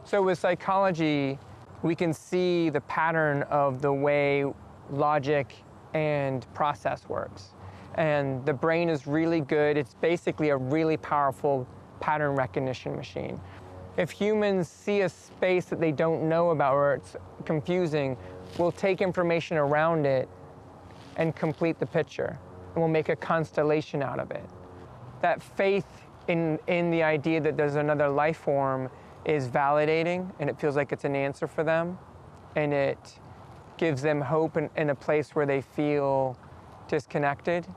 So with psychology, we can see the pattern of the way logic and process works. And the brain is really good. It's basically a really powerful pattern recognition machine. If humans see a space that they don't know about or it's confusing, we'll take information around it and complete the picture. And we'll make a constellation out of it. That faith in the idea that there's another life form is validating, and it feels like it's an answer for them, and it gives them hope in a place where they feel disconnected.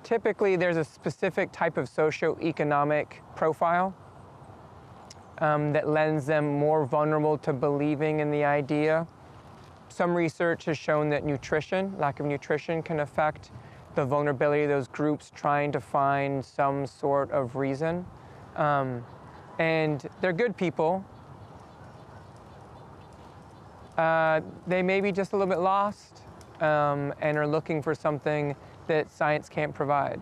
Typically, there's a specific type of socioeconomic profile that lends them more vulnerable to believing in the idea. Some research has shown that lack of nutrition, can affect the vulnerability of those groups trying to find some sort of reason. And they're good people. They may be just a little bit lost and are looking for something that science can't provide.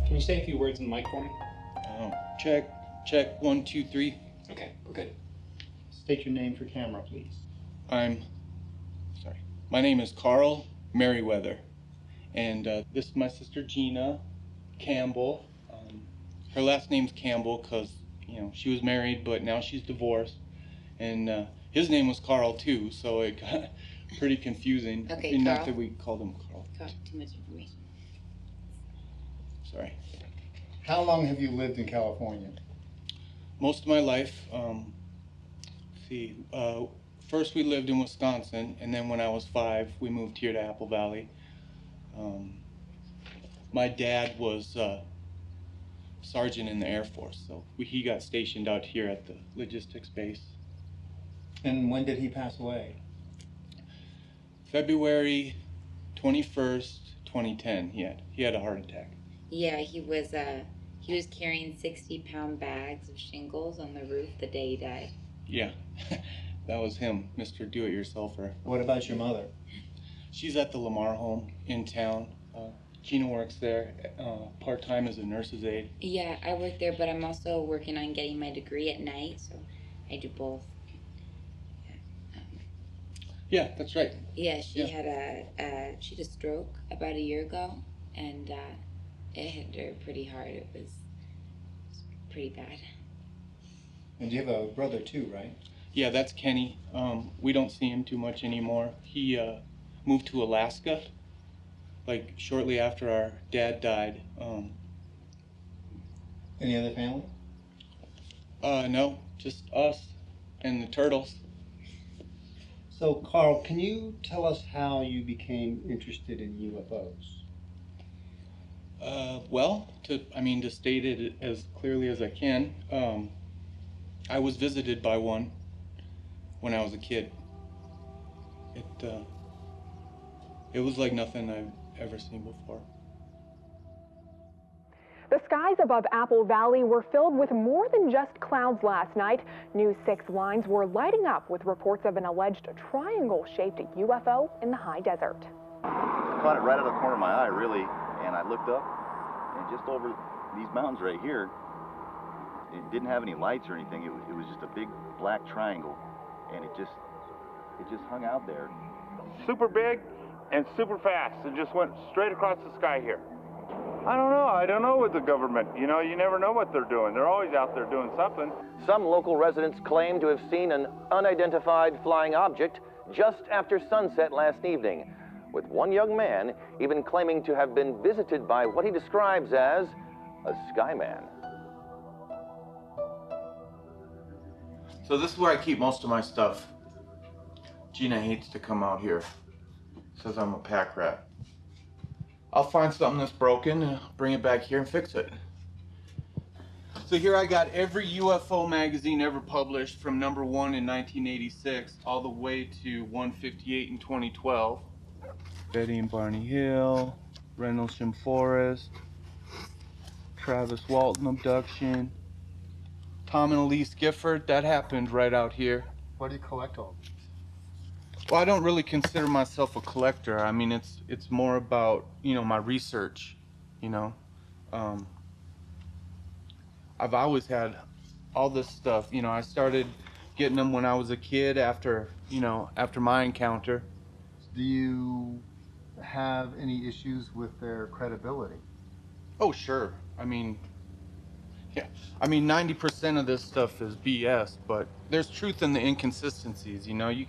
Can you say a few words in the mic for me? Check, 1, 2, 3. Okay, we're good. State your name for camera, please. My name is Carl Merryweather, and this is my sister Gina Campbell. Her last name's Campbell because, she was married, but now she's divorced. And his name was Carl too, so it got pretty confusing. Okay, and Carl. not that we called him Carl. Too much information. Sorry. How long have you lived in California? Most of my life. First we lived in Wisconsin, and then when I was 5, we moved here to Apple Valley. My dad was sergeant in the Air Force, so he got stationed out here at the logistics base. And when did he pass away? February 21st, 2010. He had a heart attack. Yeah, he was carrying 60-pound bags of shingles on the roof the day he died. Yeah, that was him, Mr. Do-It-Yourselfer. What about your mother? She's at the Lamar home in town. Gina works there part-time as a nurse's aide. Yeah, I work there, but I'm also working on getting my degree at night, so I do both. Yeah, that's right. Yeah, she had a stroke about a year ago, and it hit her pretty hard. It was pretty bad. And you have a brother too, right? Yeah, that's Kenny. We don't see him too much anymore. He moved to Alaska, like shortly after our dad died. Any other family? No, just us and the turtles. So, Carl, can you tell us how you became interested in UFOs? Well, to state it as clearly as I can, I was visited by one when I was a kid. It was like nothing I've ever seen before. The skies above Apple Valley were filled with more than just clouds last night. News 6 lines were lighting up with reports of an alleged triangle-shaped UFO in the high desert. I caught it right out of the corner of my eye, really, and I looked up, and just over these mountains right here, it didn't have any lights or anything. It was just a big black triangle, and it just hung out there. Super big and super fast. It just went straight across the sky here. I don't know with the government. You know, you never know what they're doing. They're always out there doing something. Some local residents claim to have seen an unidentified flying object just after sunset last evening, with one young man even claiming to have been visited by what he describes as a Skyman. So this is where I keep most of my stuff. Gina hates to come out here. Says I'm a pack rat. I'll find something that's broken and bring it back here and fix it. So here I got every UFO magazine ever published from number 1 in 1986 all the way to 158 in 2012. Betty and Barney Hill, Rendlesham Forest, Travis Walton Abduction, Tom and Elise Gifford, that happened right out here. Why do you collect all these? Well, I don't really consider myself a collector. I mean, it's more about, my research, I've always had all this stuff. I started getting them when I was a kid after my encounter. Do you have any issues with their credibility? Oh, sure. 90% of this stuff is BS, but there's truth in the inconsistencies. You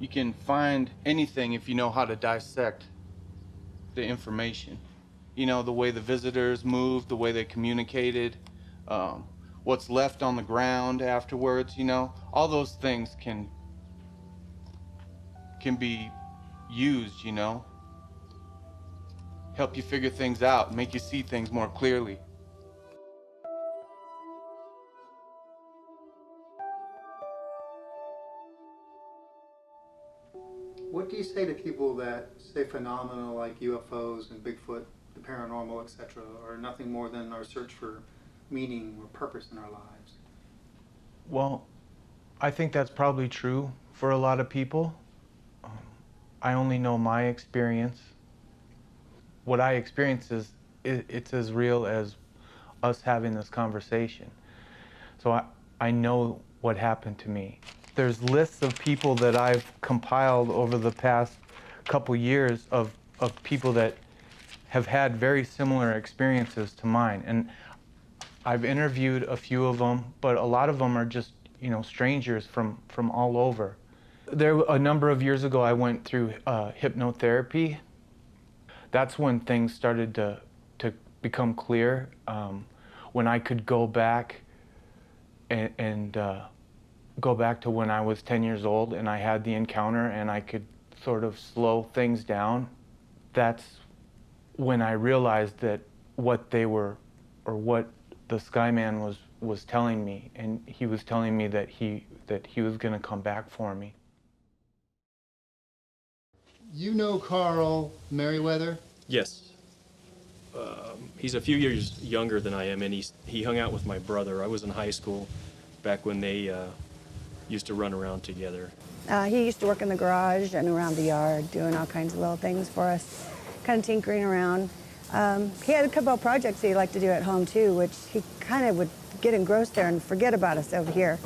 can find anything if you know how to dissect the information. The way the visitors moved, the way they communicated, what's left on the ground afterwards. All those things can be used. Help you figure things out, make you see things more clearly. What do you say to people that say phenomena like UFOs and Bigfoot, the paranormal, etc., are nothing more than our search for meaning or purpose in our lives? Well, I think that's probably true for a lot of people. I only know my experience. What I experience it's as real as us having this conversation. So I know what happened to me. There's lists of people that I've compiled over the past couple years of people that have had very similar experiences to mine. And I've interviewed a few of them, but a lot of them are just, strangers from all over. A number of years ago, I went through hypnotherapy. That's when things started to become clear, when I could go back and go back to when I was 10 years old and I had the encounter and I could sort of slow things down. That's when I realized that what they were, or what the Skyman was telling me, and he was telling me that he was going to come back for me. You know Carl Merryweather? Yes. He's a few years younger than I am, and he hung out with my brother. I was in high school back when they used to run around together. He used to work in the garage and around the yard, doing all kinds of little things for us, kind of tinkering around. He had a couple of projects he liked to do at home too, which he kind of would get engrossed there and forget about us over here.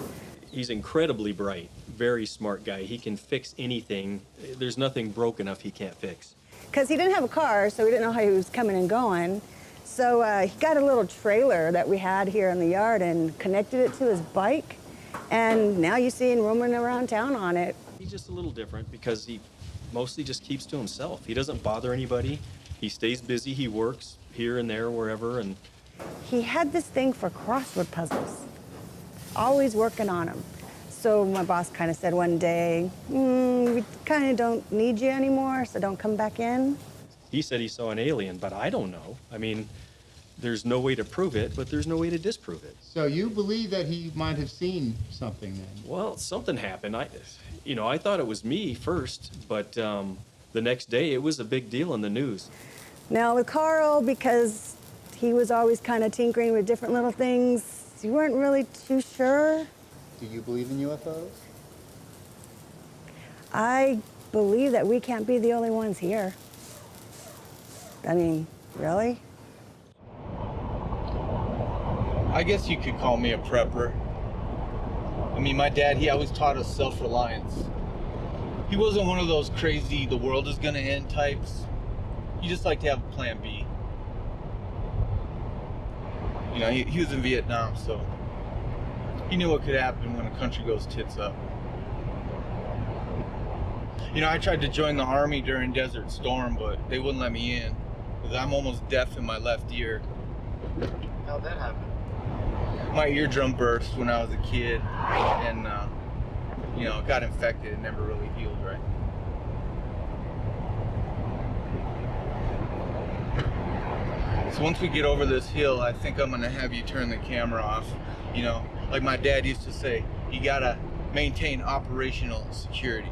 He's incredibly bright, very smart guy. He can fix anything. There's nothing broke enough he can't fix. Because he didn't have a car, so we didn't know how he was coming and going. So he got a little trailer that we had here in the yard and connected it to his bike. And now you see him roaming around town on it. He's just a little different because he mostly just keeps to himself. He doesn't bother anybody. He stays busy. He works here and there, wherever. And he had this thing for crossword puzzles, always working on them. So my boss kind of said one day, we kind of don't need you anymore, so don't come back in. he said he saw an alien, but I don't know. I mean, there's no way to prove it, but there's no way to disprove it. So you believe that he might have seen something then? Well, something happened. I thought it was me first, but the next day it was a big deal in the news. Now with Carl, because he was always kind of tinkering with different little things, you weren't really too sure. Do you believe in UFOs? I believe that we can't be the only ones here. I mean, really? I guess you could call me a prepper. I mean, my dad, he always taught us self-reliance. He wasn't one of those crazy, the world is gonna end types. He just liked to have a plan B. You know, he was in Vietnam, so he knew what could happen when a country goes tits up. You know, I tried to join the Army during Desert Storm, but they wouldn't let me in because I'm almost deaf in my left ear. How'd that happen? My eardrum burst when I was a kid, and you know, it got infected and never really healed right. So once we get over this hill, I think I'm gonna have you turn the camera off. You know, like my dad used to say, you gotta maintain operational security.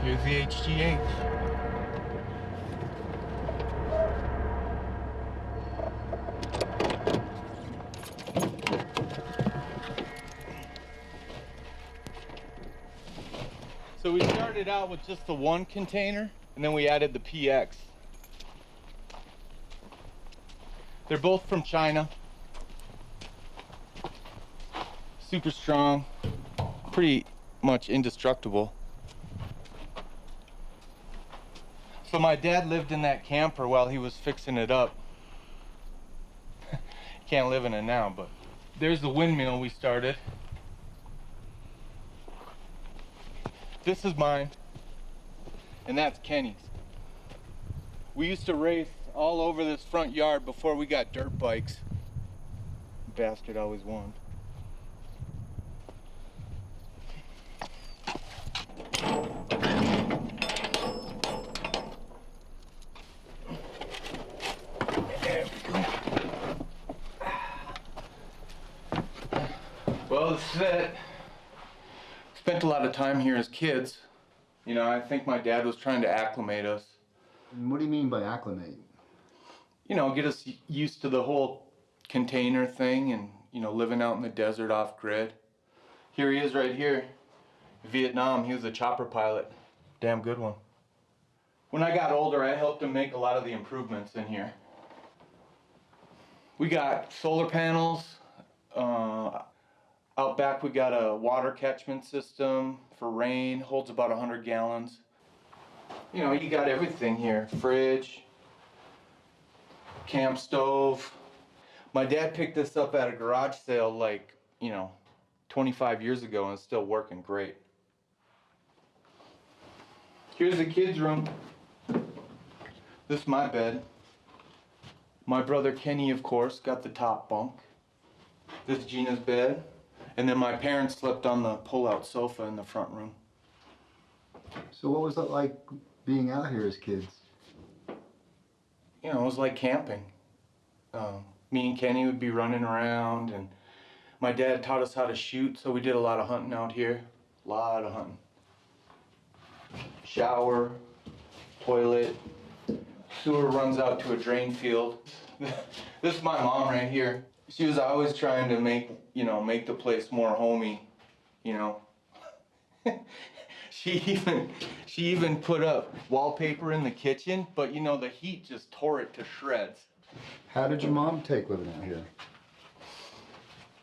Here's the HGH. So we started out with just the one container, and then we added the PX. They're both from China. Super strong, pretty much indestructible. So my dad lived in that camper while he was fixing it up. Can't live in it now, but there's the windmill we started. This is mine, and that's Kenny's. We used to race all over this front yard before we got dirt bikes. Bastard always won. Well, this is it. Spent a lot of time here as kids. You know, I think my dad was trying to acclimate us. And what do you mean by acclimate? You know, get us used to the whole container thing and, you know, living out in the desert off grid. Here he is right here. Vietnam, he was a chopper pilot. Damn good one. When I got older, I helped him make a lot of the improvements in here. We got solar panels. Out back we got a water catchment system for rain, holds about 100 gallons. You know, you got everything here. Fridge, camp stove. My dad picked this up at a garage sale like, 25 years ago, and it's still working great. Here's the kids' room. This is my bed. My brother Kenny, of course, got the top bunk. This is Gina's bed. And then my parents slept on the pull-out sofa in the front room. So what was it like being out here as kids? You know, it was like camping. Me and Kenny would be running around, and my dad taught us how to shoot, so we did a lot of hunting out here. A lot of hunting. Shower, toilet, sewer runs out to a drain field. This is my mom right here. She was always trying to make the place more homey, you know. She even put up wallpaper in the kitchen, but you know, the heat just tore it to shreds. How did your mom take living out here?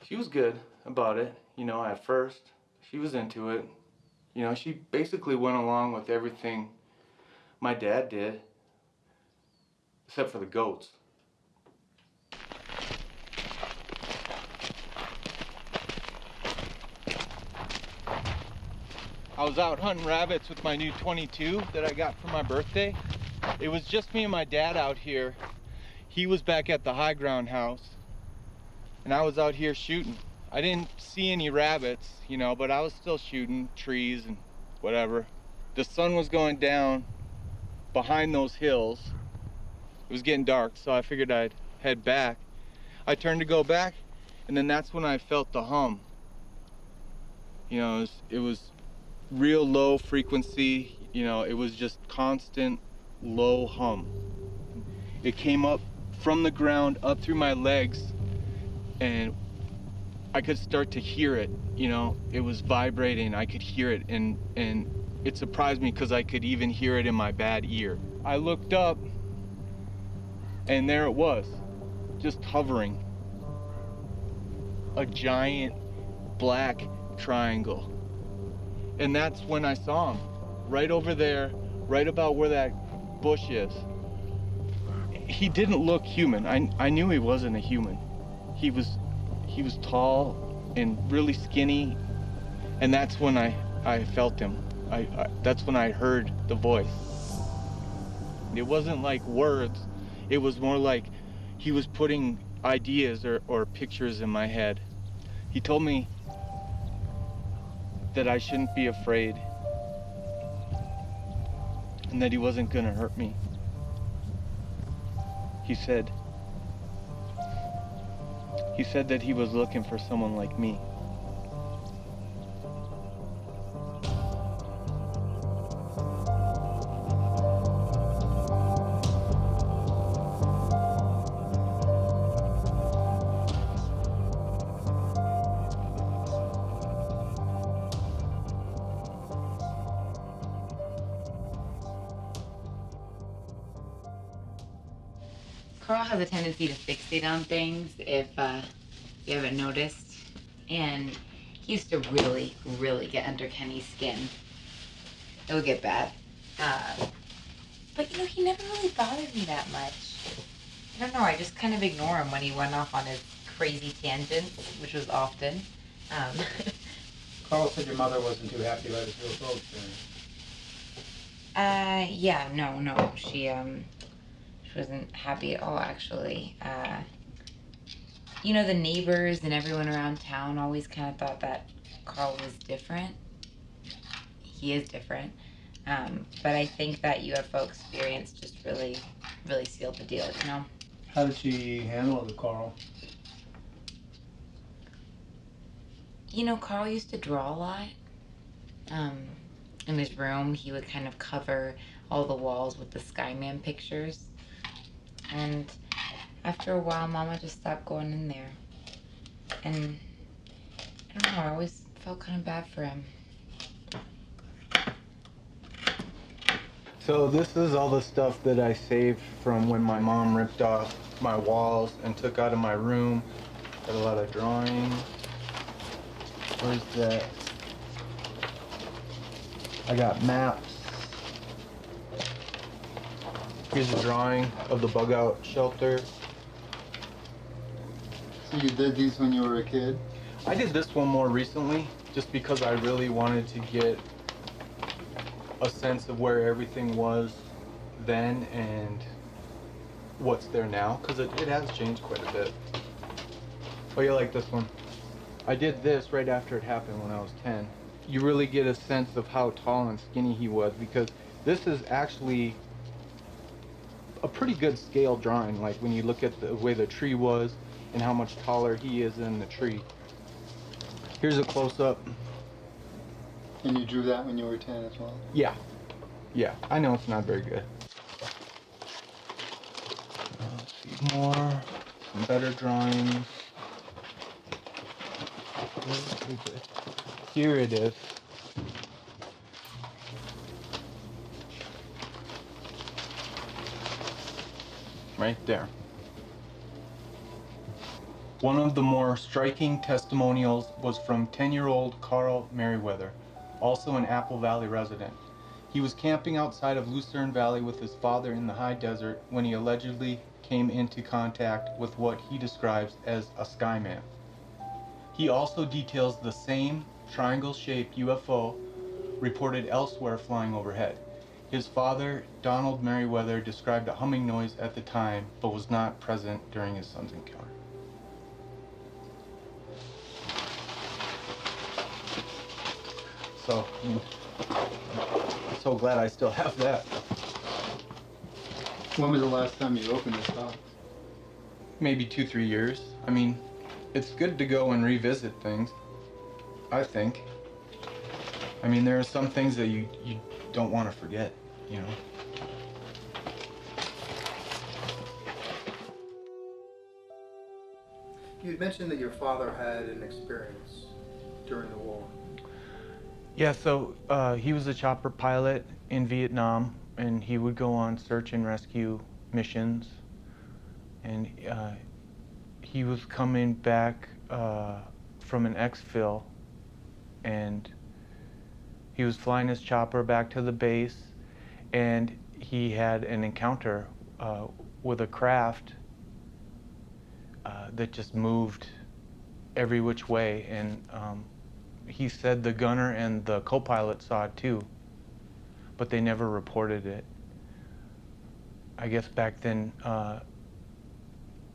She was good about it, you know, at first. She was into it. You know, she basically went along with everything my dad did, except for the goats. I was out hunting rabbits with my new .22 that I got for my birthday. It was just me and my dad out here. He was back at the high ground house, and I was out here shooting. I didn't see any rabbits, you know, but I was still shooting trees and whatever. The sun was going down behind those hills. It was getting dark, so I figured I'd head back. I turned to go back, and then that's when I felt the hum. You know, it was real low frequency, you know, it was just constant low hum. It came up from the ground up through my legs, and I could start to hear it, you know, it was vibrating, I could hear it, and it surprised me because I could even hear it in my bad ear. I looked up, and there it was, just hovering. A giant black triangle. And that's when I saw him, right over there, right about where that bush is. He didn't look human. I knew he wasn't a human. He was tall and really skinny, and that's when I felt him. That's when I heard the voice. It wasn't like words, it was more like he was putting ideas or pictures in my head. He told me that I shouldn't be afraid, and that he wasn't gonna hurt me. He said that he was looking for someone like me. Carl has a tendency to fixate on things, if you haven't noticed. And he used to really, really get under Kenny's skin. It would get bad. But you know, he never really bothered me that much. I don't know, I just kind of ignore him when he went off on his crazy tangents, which was often. Carl said your mother wasn't too happy about his UFO experience. Yeah, no, she wasn't happy at all, actually. You know, the neighbors and everyone around town always kind of thought that Carl was different. He is different. But I think that UFO experience just really, really sealed the deal, you know? How did she handle it with Carl? You know, Carl used to draw a lot. In his room, he would kind of cover all the walls with the Skyman pictures. And after a while, Mama just stopped going in there. And I don't know, I always felt kind of bad for him. So this is all the stuff that I saved from when my mom ripped off my walls and took out of my room. Got a lot of drawings. Where's that? I got maps. Here's a drawing of the bug out shelter. So you did these when you were a kid? I did this one more recently, just because I really wanted to get a sense of where everything was then and what's there now, because it has changed quite a bit. Oh, you like this one? I did this right after it happened when I was 10. You really get a sense of how tall and skinny he was, because this is actually a pretty good scale drawing, like when you look at the way the tree was and how much taller he is than the tree. Here's a close-up. And you drew that when you were 10 as well? Yeah. I know it's not very good. some better drawings. Where is it? Here it is. Right there. One of the more striking testimonials was from 10-year-old Carl Merryweather, also an Apple Valley resident. He was camping outside of Lucerne Valley with his father in the high desert when he allegedly came into contact with what he describes as a Skyman. He also details the same triangle-shaped UFO reported elsewhere flying overhead. His father, Donald Merryweather, described a humming noise at the time, but was not present during his son's encounter. So, I'm so glad I still have that. When was the last time you opened this box? Maybe 2-3 years. I mean, it's good to go and revisit things, I think. I mean, there are some things that you don't want to forget, you know? You mentioned that your father had an experience during the war. Yeah, so he was a chopper pilot in Vietnam, and he would go on search and rescue missions. And he was coming back from an exfil, and he was flying his chopper back to the base, and he had an encounter with a craft that just moved every which way. And he said the gunner and the co-pilot saw it too, but they never reported it. I guess back then,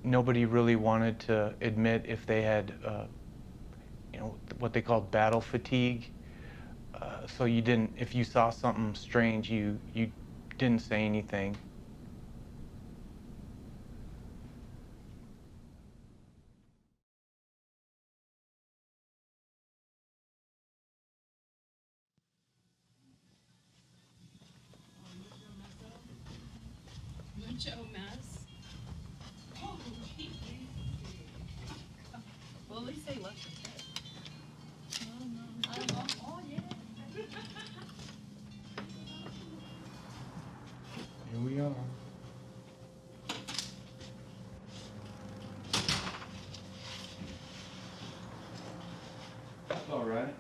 nobody really wanted to admit if they had, you know, what they called battle fatigue. So you didn't, if you saw something strange, you didn't say anything. Mess. Oh, well, at least they left it. Oh, no. Oh, yeah. Here we are. That's all right.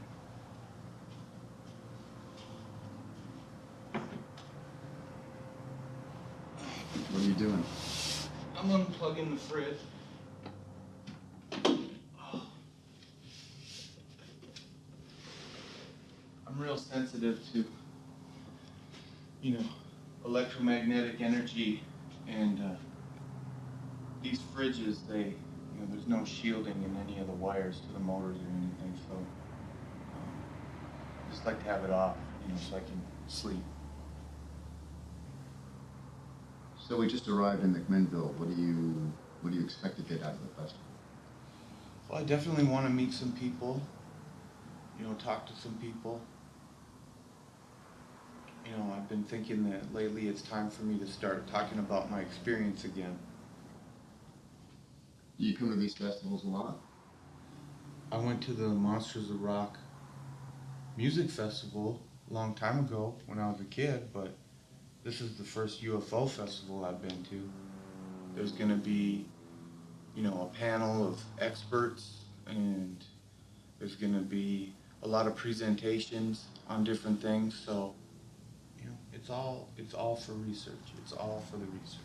What are you doing? I'm unplugging the fridge. I'm real sensitive to, you know, electromagnetic energy, and these fridges, there's no shielding in any of the wires to the motors or anything, so I just like to have it off, you know, so I can sleep. So we just arrived in McMinnville. What do you expect to get out of the festival? Well, I definitely want to meet some people, you know, talk to some people. You know, I've been thinking that lately it's time for me to start talking about my experience again. Do you come to these festivals a lot? I went to the Monsters of Rock music festival a long time ago when I was a kid, but this is the first UFO festival I've been to. There's gonna be, you know, a panel of experts, and there's gonna be a lot of presentations on different things, so, you know, it's all for research. It's all for the research.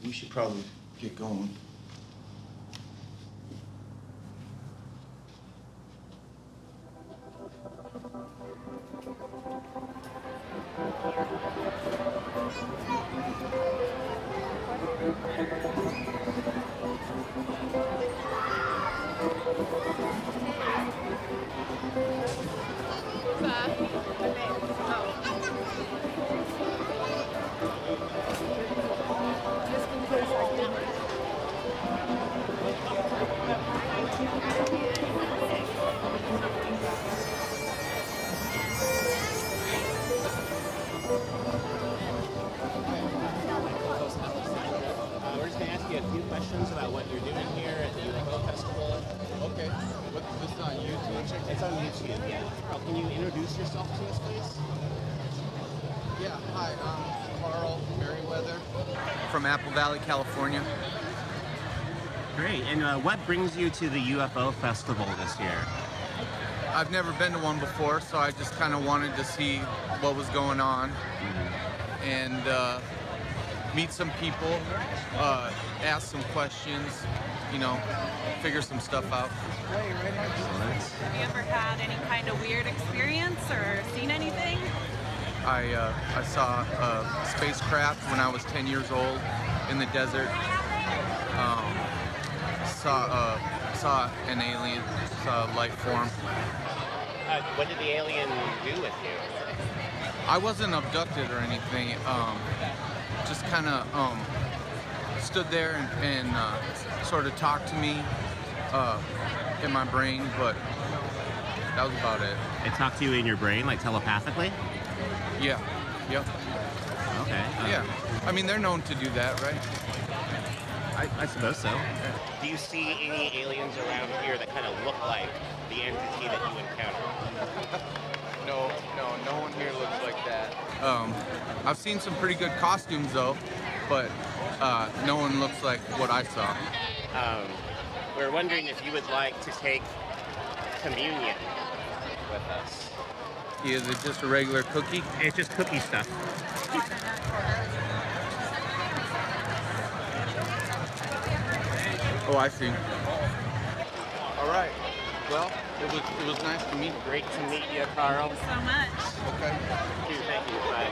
We should probably get going. you a few questions about what you're doing here at the UFO Festival. Okay. This is on YouTube? It's on YouTube, yeah. Can you introduce yourself to us, please? Yeah, hi, I'm Carl Merryweather from Apple Valley, California. Great. And what brings you to the UFO Festival this year? I've never been to one before, so I just kind of wanted to see what was going on and meet some people, ask some questions, you know, figure some stuff out. Have you ever had any kind of weird experience or seen anything? I saw a spacecraft when I was 10 years old in the desert. Saw an alien, saw a life form. What did the alien do with you? I wasn't abducted or anything. Just kind of stood there and sort of talked to me in my brain, but that was about it. It talked to you in your brain, like telepathically? Yeah. Yep. Okay. Yeah. I mean, they're known to do that, right? I suppose so. Do you see any aliens around here that kind of look like the entity that you encountered? No one here looks like that. I've seen some pretty good costumes though, but no one looks like what I saw. We're wondering if you would like to take communion with us. Is it just a regular cookie? It's just cookie stuff. Oh, I see. All right. Well, it was nice to meet you. Great to meet you, Carl. Thank you so much. Okay. Thank you. Bye.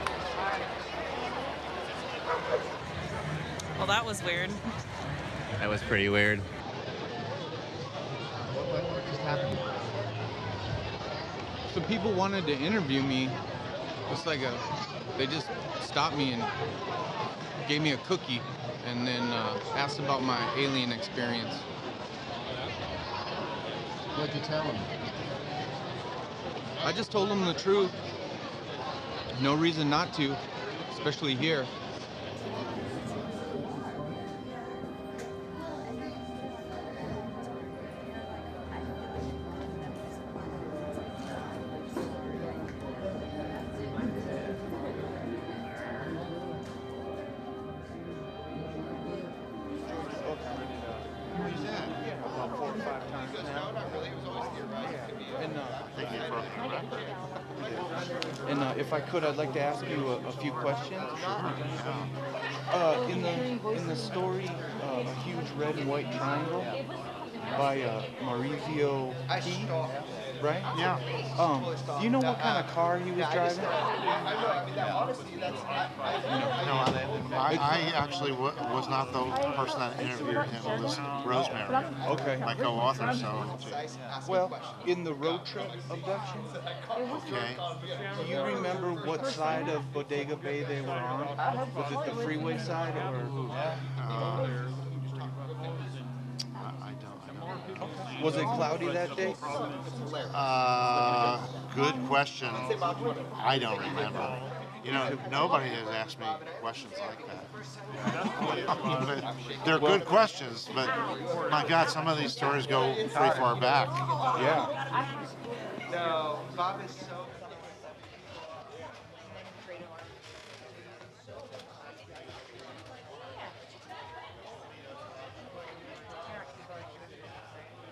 Well, that was weird. That was pretty weird. What just happened? Some people wanted to interview me. It's like they just stopped me and gave me a cookie and then asked about my alien experience. What'd you tell him? I just told them the truth. No reason not to, especially here. And if I could, I'd like to ask you a few questions. In the story, A Huge Red and White Triangle by Maurizio P., right? Yeah. Do you know what kind of car he was driving? I actually was not the person that interviewed him. It was Rosemary, Okay. my co-author. So, Well, in the road trip abduction, okay. do you remember what side of Bodega Bay they were on? Was it the freeway side or? I don't. Was it cloudy that day? Good question. I don't remember. You know, nobody has asked me questions like that. They're good questions, but my God, some of these stories go pretty far back. Yeah. No, Bob is so.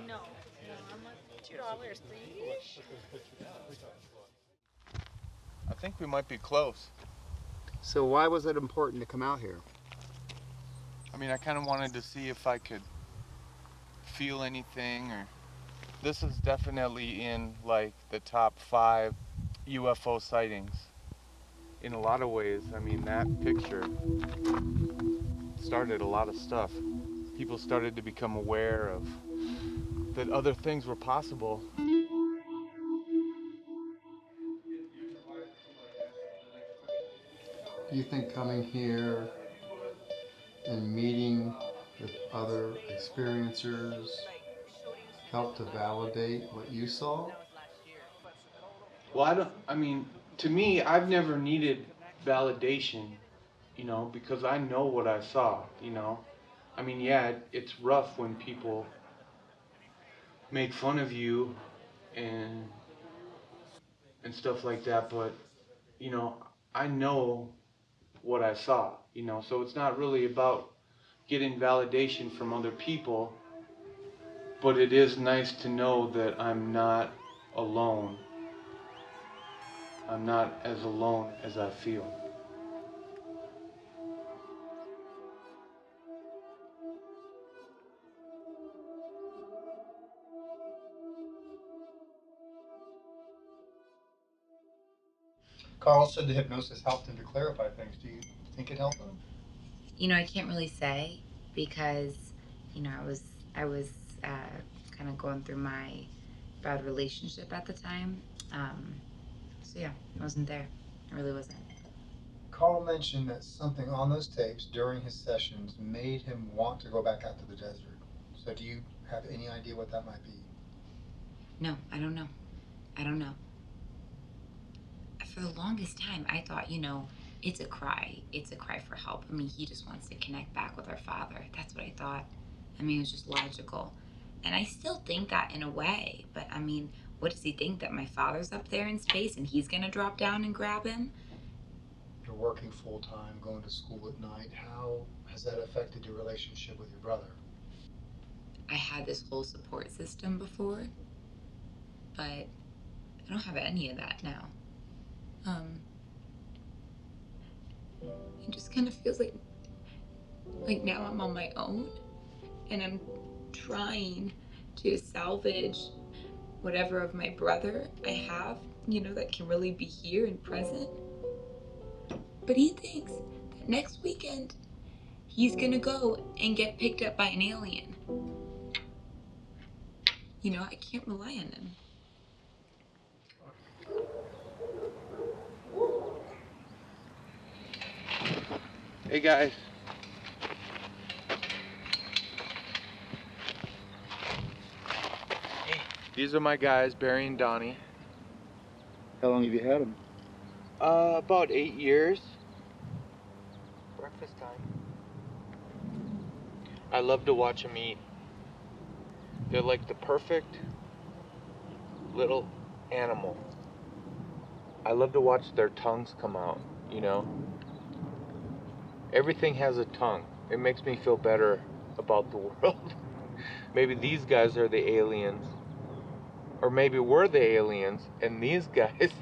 No, I'm like $2, please. I think we might be close. So why was it important to come out here? I mean, I kind of wanted to see if I could feel anything, or this is definitely in like the top 5 UFO sightings in a lot of ways. I mean, that picture started a lot of stuff. People started to become aware of that other things were possible. Do you think coming here and meeting with other experiencers helped to validate what you saw? Well, I mean, to me, I've never needed validation, you know, because I know what I saw, you know. I mean, yeah, it's rough when people make fun of you and stuff like that, but, you know, I know what I saw, you know, so it's not really about getting validation from other people, but it is nice to know that I'm not alone. I'm not as alone as I feel. Carl said the hypnosis helped him to clarify things. Do you think it helped him? You know, I can't really say because, you know, I was kind of going through my bad relationship at the time. So yeah, I wasn't there. I really wasn't. Carl mentioned that something on those tapes during his sessions made him want to go back out to the desert. So do you have any idea what that might be? No, I don't know. I don't know. For the longest time, I thought, you know, it's a cry. It's a cry for help. I mean, he just wants to connect back with our father. That's what I thought. I mean, it was just logical. And I still think that in a way. But I mean, what does he think? That my father's up there in space and he's going to drop down and grab him? You're working full time, going to school at night. How has that affected your relationship with your brother? I had this whole support system before, but I don't have any of that now. It just kind of feels like now I'm on my own and I'm trying to salvage whatever of my brother I have, you know, that can really be here and present. But he thinks that next weekend he's gonna go and get picked up by an alien. You know, I can't rely on him. Hey guys. Hey. These are my guys, Barry and Donnie. How long have you had them? About 8 years. Breakfast time. I love to watch them eat. They're like the perfect little animal. I love to watch their tongues come out, you know? Everything has a tongue. It makes me feel better about the world. Maybe these guys are the aliens. Or maybe we're the aliens, and these guys,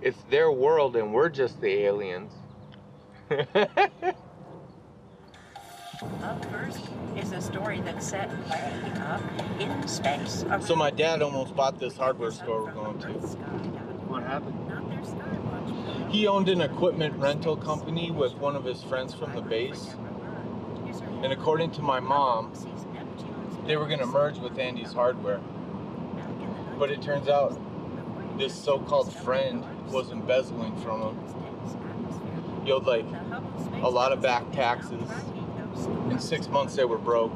it's their world and we're just the aliens. Up first is a story that's set way up in space. So my dad almost bought this hardware store we're going to. What happened? He owned an equipment rental company with one of his friends from the base. And according to my mom, they were going to merge with Andy's hardware. But it turns out this so-called friend was embezzling from him. He owed like a lot of back taxes. In 6 months they were broke.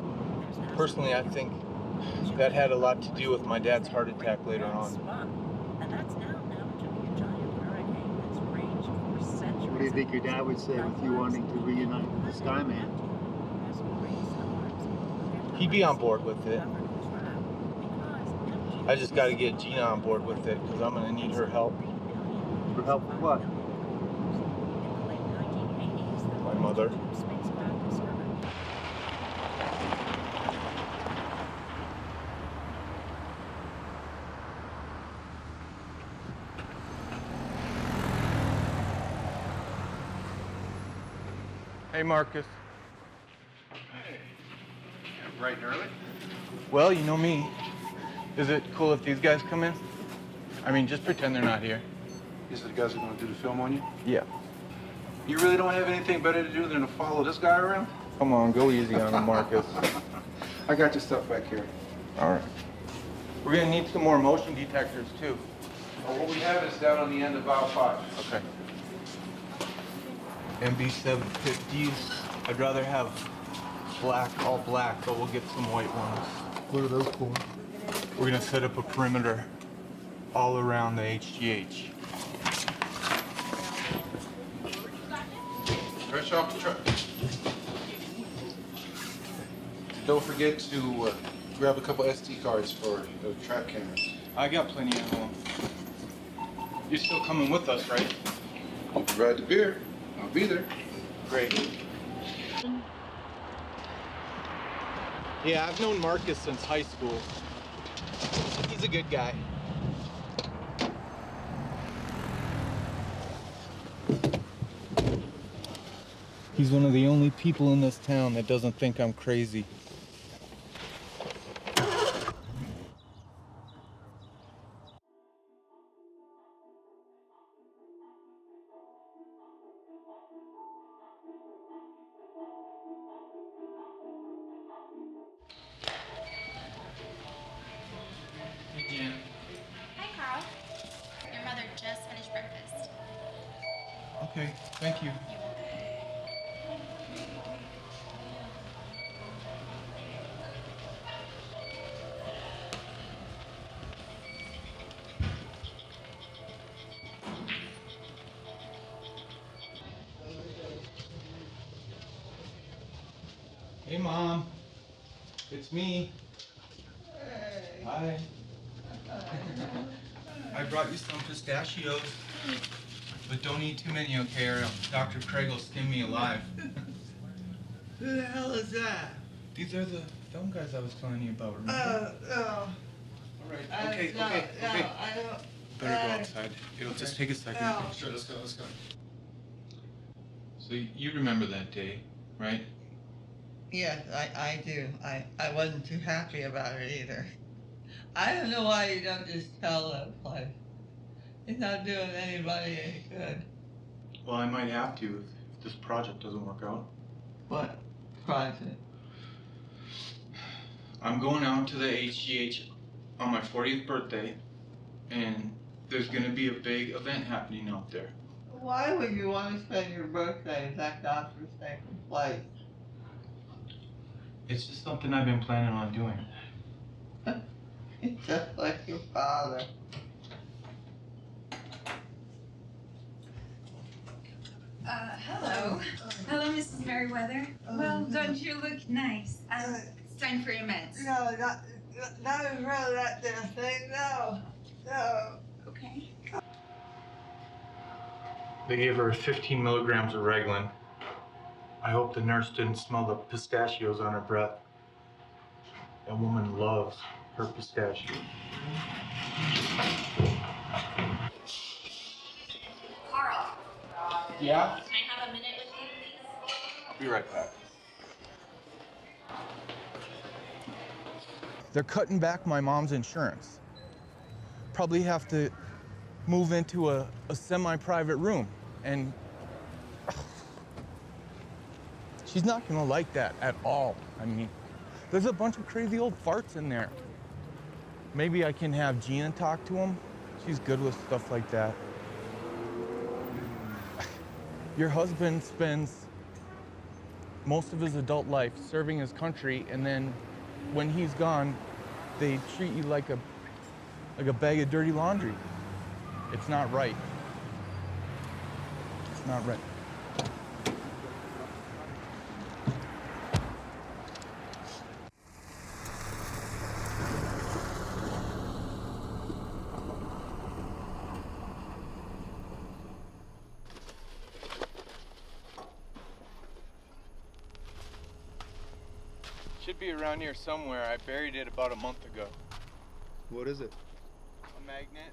Personally, I think that had a lot to do with my dad's heart attack later on. What do you think your dad would say with you wanting to reunite with the Skyman? He'd be on board with it. I just got to get Gina on board with it because I'm going to need her help. For help with what? My mother. Hey, Marcus. Hey. Bright and early? Well, you know me. Is it cool if these guys come in? I mean, just pretend they're not here. These are the guys who are going to do the film on you? Yeah. You really don't have anything better to do than to follow this guy around? Come on, go easy on him, Marcus. I got your stuff back here. All right. We're going to need some more motion detectors, too. Well, what we have is down on the end of aisle 5. Okay. MB750s. I'd rather have black, all black, but we'll get some white ones. What are those for? We're gonna set up a perimeter all around the HGH. Fresh off the truck. Don't forget to grab a couple SD cards for the track cameras. I got plenty at home. You're still coming with us, right? You provide the beer, I'll be there. Great. Yeah, I've known Marcus since high school. He's a good guy. He's one of the only people in this town that doesn't think I'm crazy. Hi, Carl. Your mother just finished breakfast. Okay, thank you. Hey, Mom. It's me. Hi. I brought you some pistachios, but don't eat too many, okay, or Dr. Craig will skin me alive. Who the hell is that? These are the film guys I was telling you about, remember? Oh. All right, okay. I don't. Better go outside. It'll just take a second. No. Sure, let's go. So you remember that day, right? Yes, I do. I wasn't too happy about it either. I don't know why you don't just tell that place. It's not doing anybody any good. Well, I might have to if this project doesn't work out. What project? I'm going out to the HGH on my 40th birthday, and there's going to be a big event happening out there. Why would you want to spend your birthday if that doctor's taking place? It's just something I've been planning on doing. Just like your father. Hello. Hello, Mrs. Merryweather. Well, don't you look nice? It's time for your meds. No, not in front of that damn thing. No. Okay. They gave her 15 milligrams of Reglan. I hope the nurse didn't smell the pistachios on her breath. That woman loves her pistachios. Carl. Yeah? Can I have a minute with you, please? I'll be right back. They're cutting back my mom's insurance. Probably have to move into a semi-private room, and she's not gonna like that at all. I mean, there's a bunch of crazy old farts in there. Maybe I can have Gina talk to him. She's good with stuff like that. Your husband spends most of his adult life serving his country, and then when he's gone, they treat you like a bag of dirty laundry. It's not right. It's not right. Should be around here somewhere. I buried it about a month ago. What is it? A magnet,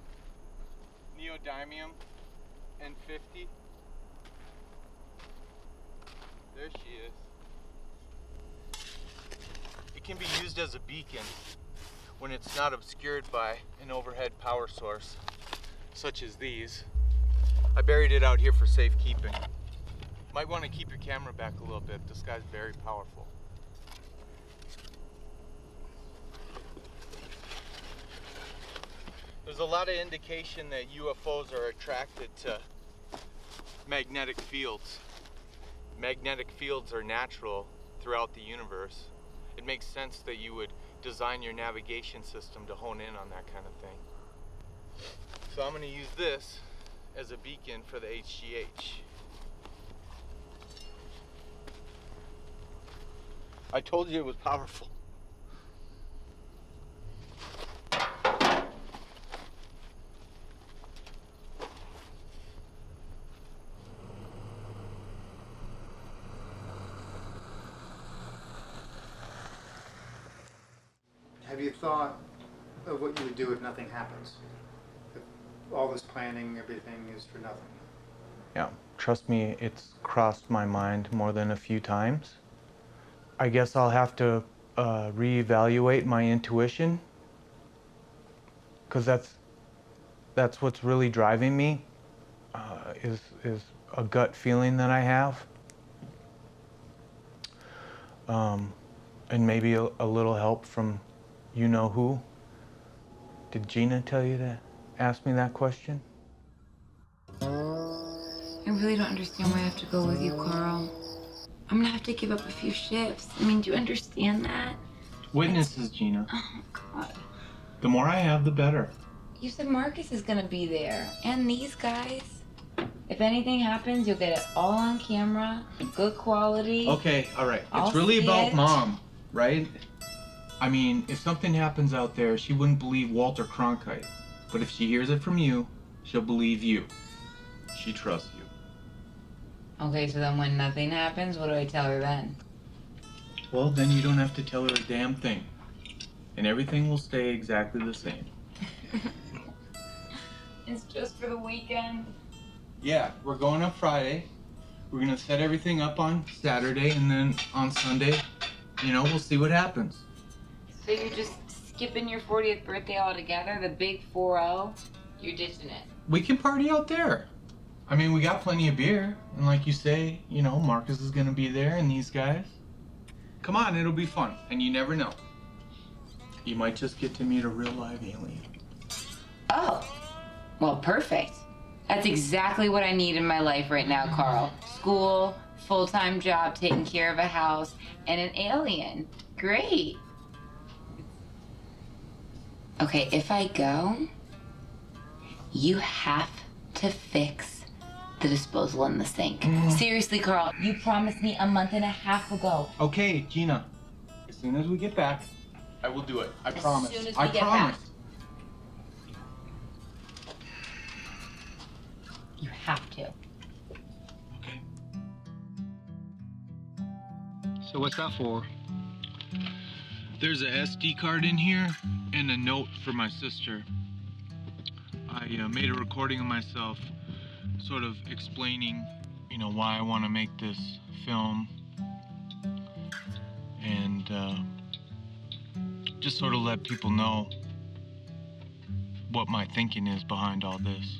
neodymium, N50. There she is. It can be used as a beacon when it's not obscured by an overhead power source, such as these. I buried it out here for safekeeping. Might want to keep your camera back a little bit. This guy's very powerful. There's a lot of indication that UFOs are attracted to magnetic fields. Magnetic fields are natural throughout the universe. It makes sense that you would design your navigation system to hone in on that kind of thing. So I'm going to use this as a beacon for the HGH. I told you it was powerful. Have you thought of what you would do if nothing happens? If all this planning, everything is for nothing? Yeah, trust me, it's crossed my mind more than a few times. I guess I'll have to reevaluate my intuition, because that's what's really driving me, is a gut feeling that I have, and maybe a little help from you know who. Did Gina tell you to ask me that question? I really don't understand why I have to go with you, Carl. I'm gonna have to give up a few shifts. I mean, do you understand that? Witnesses, Gina. Oh, God. The more I have, the better. You said Marcus is gonna be there, and these guys. If anything happens, you'll get it all on camera, good quality. Okay, all right. I'll It's really see about it. Mom, right? I mean, if something happens out there, she wouldn't believe Walter Cronkite. But if she hears it from you, she'll believe you. She trusts you. Okay, so then when nothing happens, what do I tell her then? Well, then you don't have to tell her a damn thing. And everything will stay exactly the same. It's just for the weekend. Yeah, we're going up Friday. We're gonna set everything up on Saturday, and then on Sunday, you know, we'll see what happens. So you're just skipping your 40th birthday altogether, the big 4-0? You're ditching it. We can party out there. I mean, we got plenty of beer, and like you say, you know, Marcus is gonna be there, and these guys. Come on, it'll be fun, and you never know. You might just get to meet a real live alien. Oh, well, perfect. That's exactly what I need in my life right now, Carl. School, full-time job, taking care of a house, and an alien. Great. Okay, if I go, you have to fix the disposal in the sink. Seriously, Carl, you promised me a month and a half ago. Okay, Gina. As soon as we get back, I will do it. I promise. As soon as I we get promise. back. You have to. So what's that for? There's a SD card in here and a note for my sister. I made a recording of myself sort of explaining, you know, why I want to make this film, and just sort of let people know what my thinking is behind all this.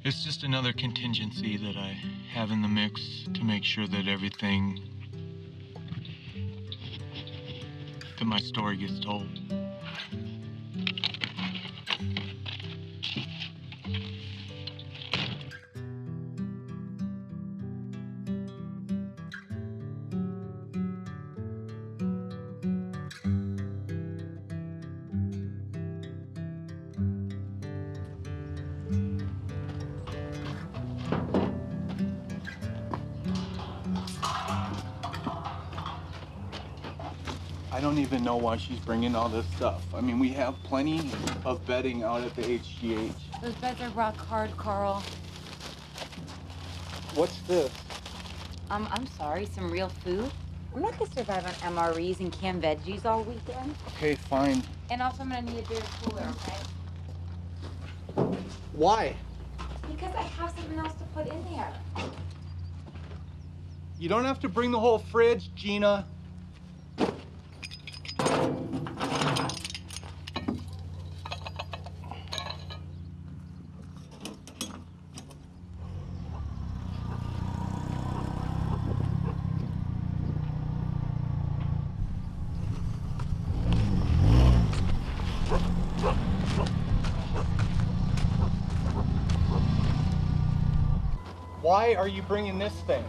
It's just another contingency that I have in the mix to make sure that everything, that my story gets told. I don't even know why she's bringing all this stuff. I mean, we have plenty of bedding out at the HGH. Those beds are rock hard, Carl. What's this? I'm sorry, some real food? I'm not gonna survive on MREs and canned veggies all weekend. Okay, fine. And also I'm gonna need a bigger cooler, okay? Why? Because I have something else to put in there. You don't have to bring the whole fridge, Gina. Why are you bringing this thing?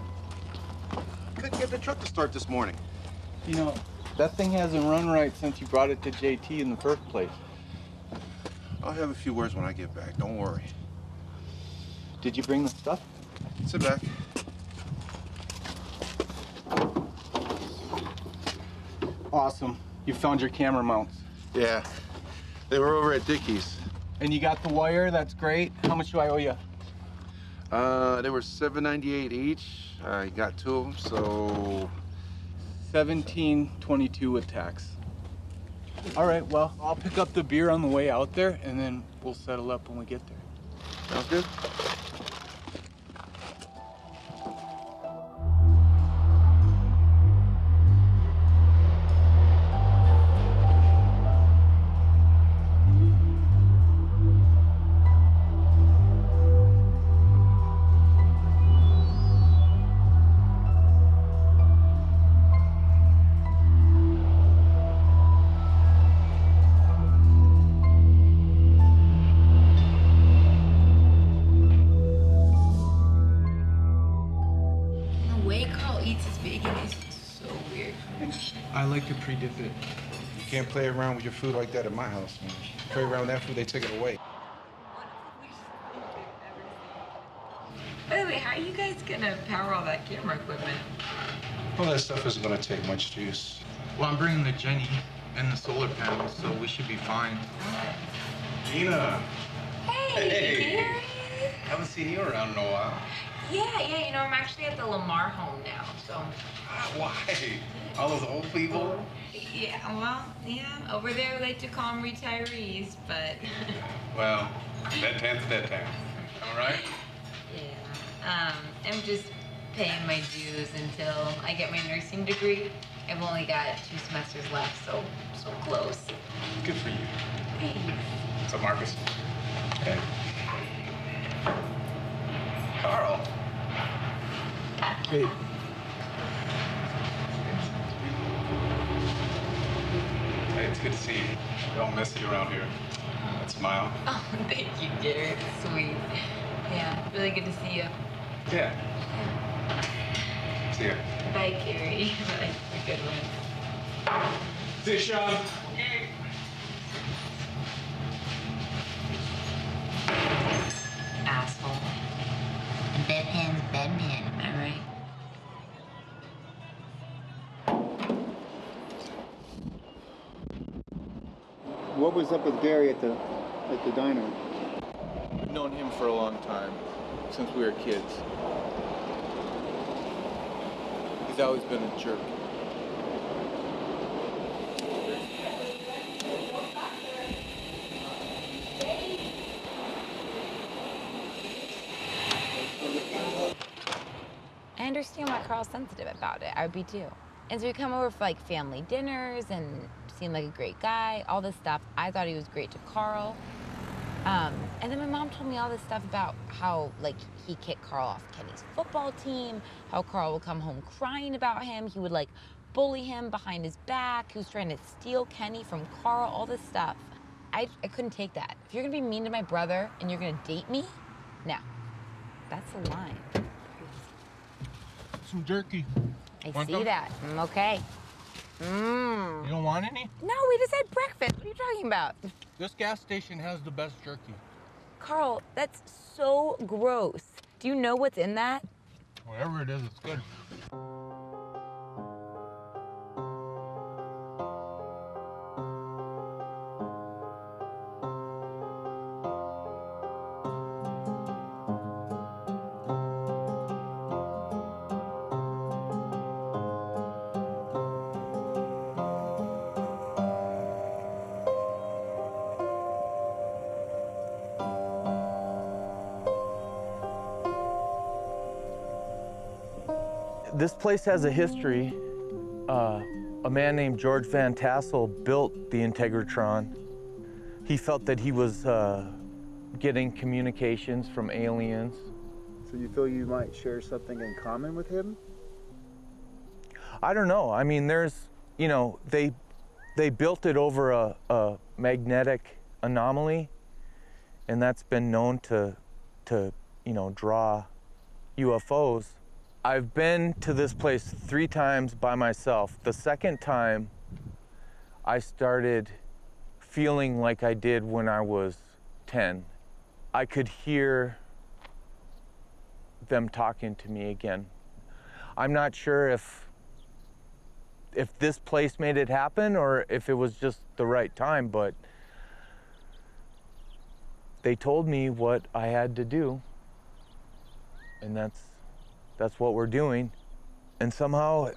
Couldn't get the truck to start this morning. You know, that thing hasn't run right since you brought it to JT in the first place. I'll have a few words when I get back, don't worry. Did you bring the stuff? Sit back. Awesome. You found your camera mounts. Yeah, they were over at Dickie's. And you got the wire, that's great. How much do I owe you? They were $7.98 each. I got 2 of them, so $17.22 with tax. All right, well, I'll pick up the beer on the way out there, and then we'll settle up when we get there. Sounds good. I like to pre-dip it. You can't play around with your food like that at my house, man. You play around with that food, they take it away. By the way, how are you guys gonna power all that camera equipment? Well, that stuff isn't gonna take much juice. Well, I'm bringing the Jenny and the solar panels, so we should be fine. Gina. Hey, Gary. Haven't seen you around in a while. Yeah, you know, I'm actually at the Lamar home now, so. Why? All those old people? Yeah, well, yeah, over there we like to call them retirees, but. Well, bedtime's bedtime. All right? Yeah, I'm just paying my dues until I get my nursing degree. I've only got 2 semesters left, so close. Good for you. Thanks. So, Marcus. Okay. Carl. Hey. Hey, it's good to see you. We don't miss you around here. Smile. Oh, thank you, Gary. It's sweet. Yeah, really good to see you. Yeah. See ya. Bye, Gary. Bye. Have a good one. See you, Sean. Asshole. Bedpan's bedpan, am I right? What was up with Gary at the diner? I've known him for a long time, since we were kids. He's always been a jerk. I understand why Carl's sensitive about it. I would be too. And so we come over for like family dinners and seemed like a great guy, all this stuff. I thought he was great to Carl. And then my mom told me all this stuff about how like he kicked Carl off Kenny's football team, how Carl would come home crying about him. He would like bully him behind his back. He was trying to steal Kenny from Carl, all this stuff. I couldn't take that. If you're gonna be mean to my brother and you're gonna date me, no, that's a line. Some jerky. I see that. Okay. You don't want any? No, we just had breakfast. What are you talking about? This gas station has the best jerky. Carl, that's so gross. Do you know what's in that? Whatever it is, it's good. This place has a history. A man named George Van Tassel built the Integratron. He felt that he was getting communications from aliens. So you feel you might share something in common with him? I don't know. I mean, there's, you know, they built it over a magnetic anomaly, and that's been known to you know, draw UFOs. I've been to this place 3 times by myself. The second time, I started feeling like I did when I was 10. I could hear them talking to me again. I'm not sure if if this place made it happen or if it was just the right time, but they told me what I had to do, and that's what we're doing. And somehow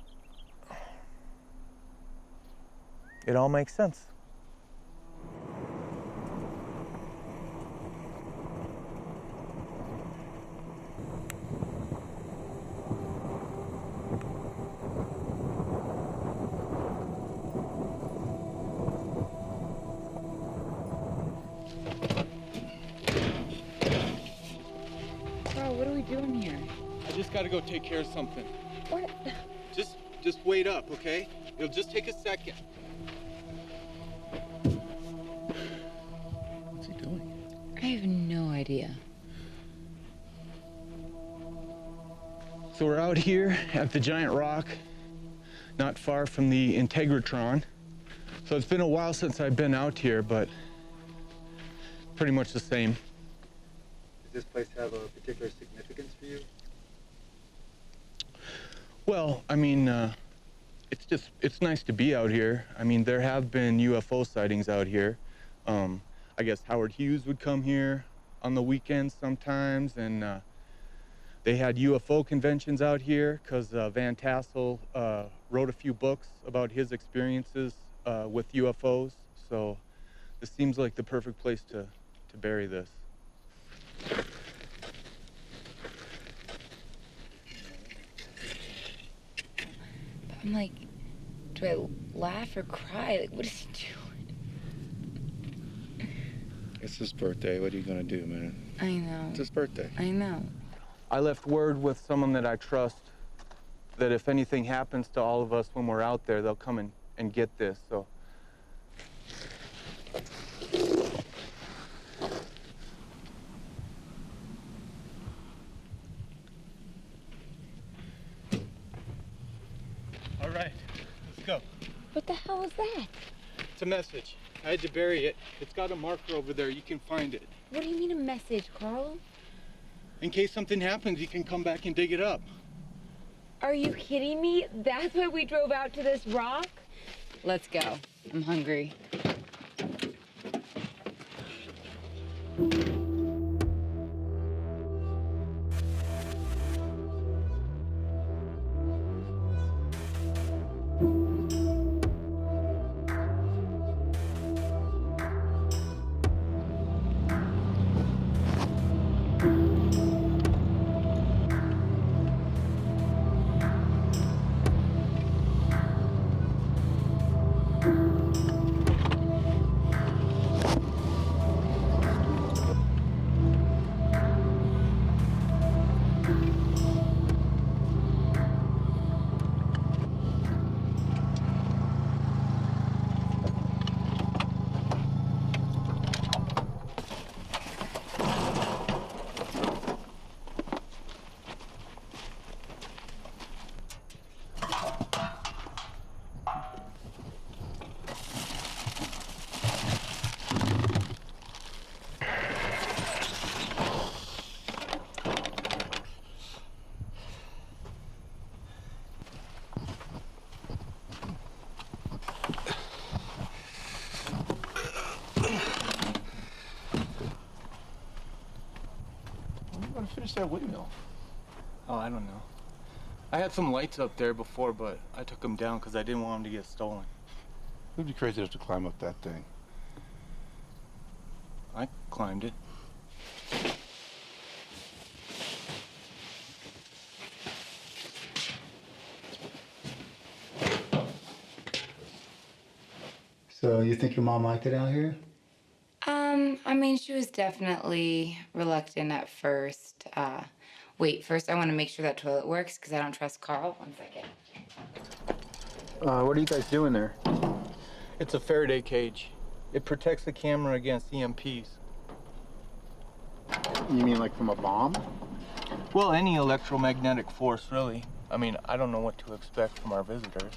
it all makes sense. What are we doing here? I just gotta go take care of something. What? Just wait up, okay? It'll just take a second. What's he doing? I have no idea. So we're out here at the giant rock, not far from the Integratron. So it's been a while since I've been out here, but pretty much the same. Does this place have a particular significance for you? Well, I mean, it's nice to be out here. I mean, there have been UFO sightings out here. I guess Howard Hughes would come here on the weekends sometimes, and they had UFO conventions out here because Van Tassel wrote a few books about his experiences with UFOs. So this seems like the perfect place to bury this. I'm like, do I laugh or cry? Like, what is he doing? It's his birthday. What are you gonna do, man? I know. It's his birthday. I know. I left word with someone that I trust that if anything happens to all of us when we're out there, they'll come and get this, so. All right, let's go. What the hell is that? It's a message. I had to bury it. It's got a marker over there. You can find it. What do you mean a message, Carl? In case something happens, you can come back and dig it up. Are you kidding me? That's why we drove out to this rock? Let's go. I'm hungry. Finish that windmill. Oh, I don't know. I had some lights up there before, but I took them down because I didn't want them to get stolen. It would be crazy to climb up that thing. I climbed it. So you think your mom liked it out here? I mean, she was definitely reluctant at first. Wait, first I want to make sure that toilet works because I don't trust Carl. 1 second. What are you guys doing there? It's a Faraday cage. It protects the camera against EMPs. You mean like from a bomb? Well, any electromagnetic force, really. I mean, I don't know what to expect from our visitors.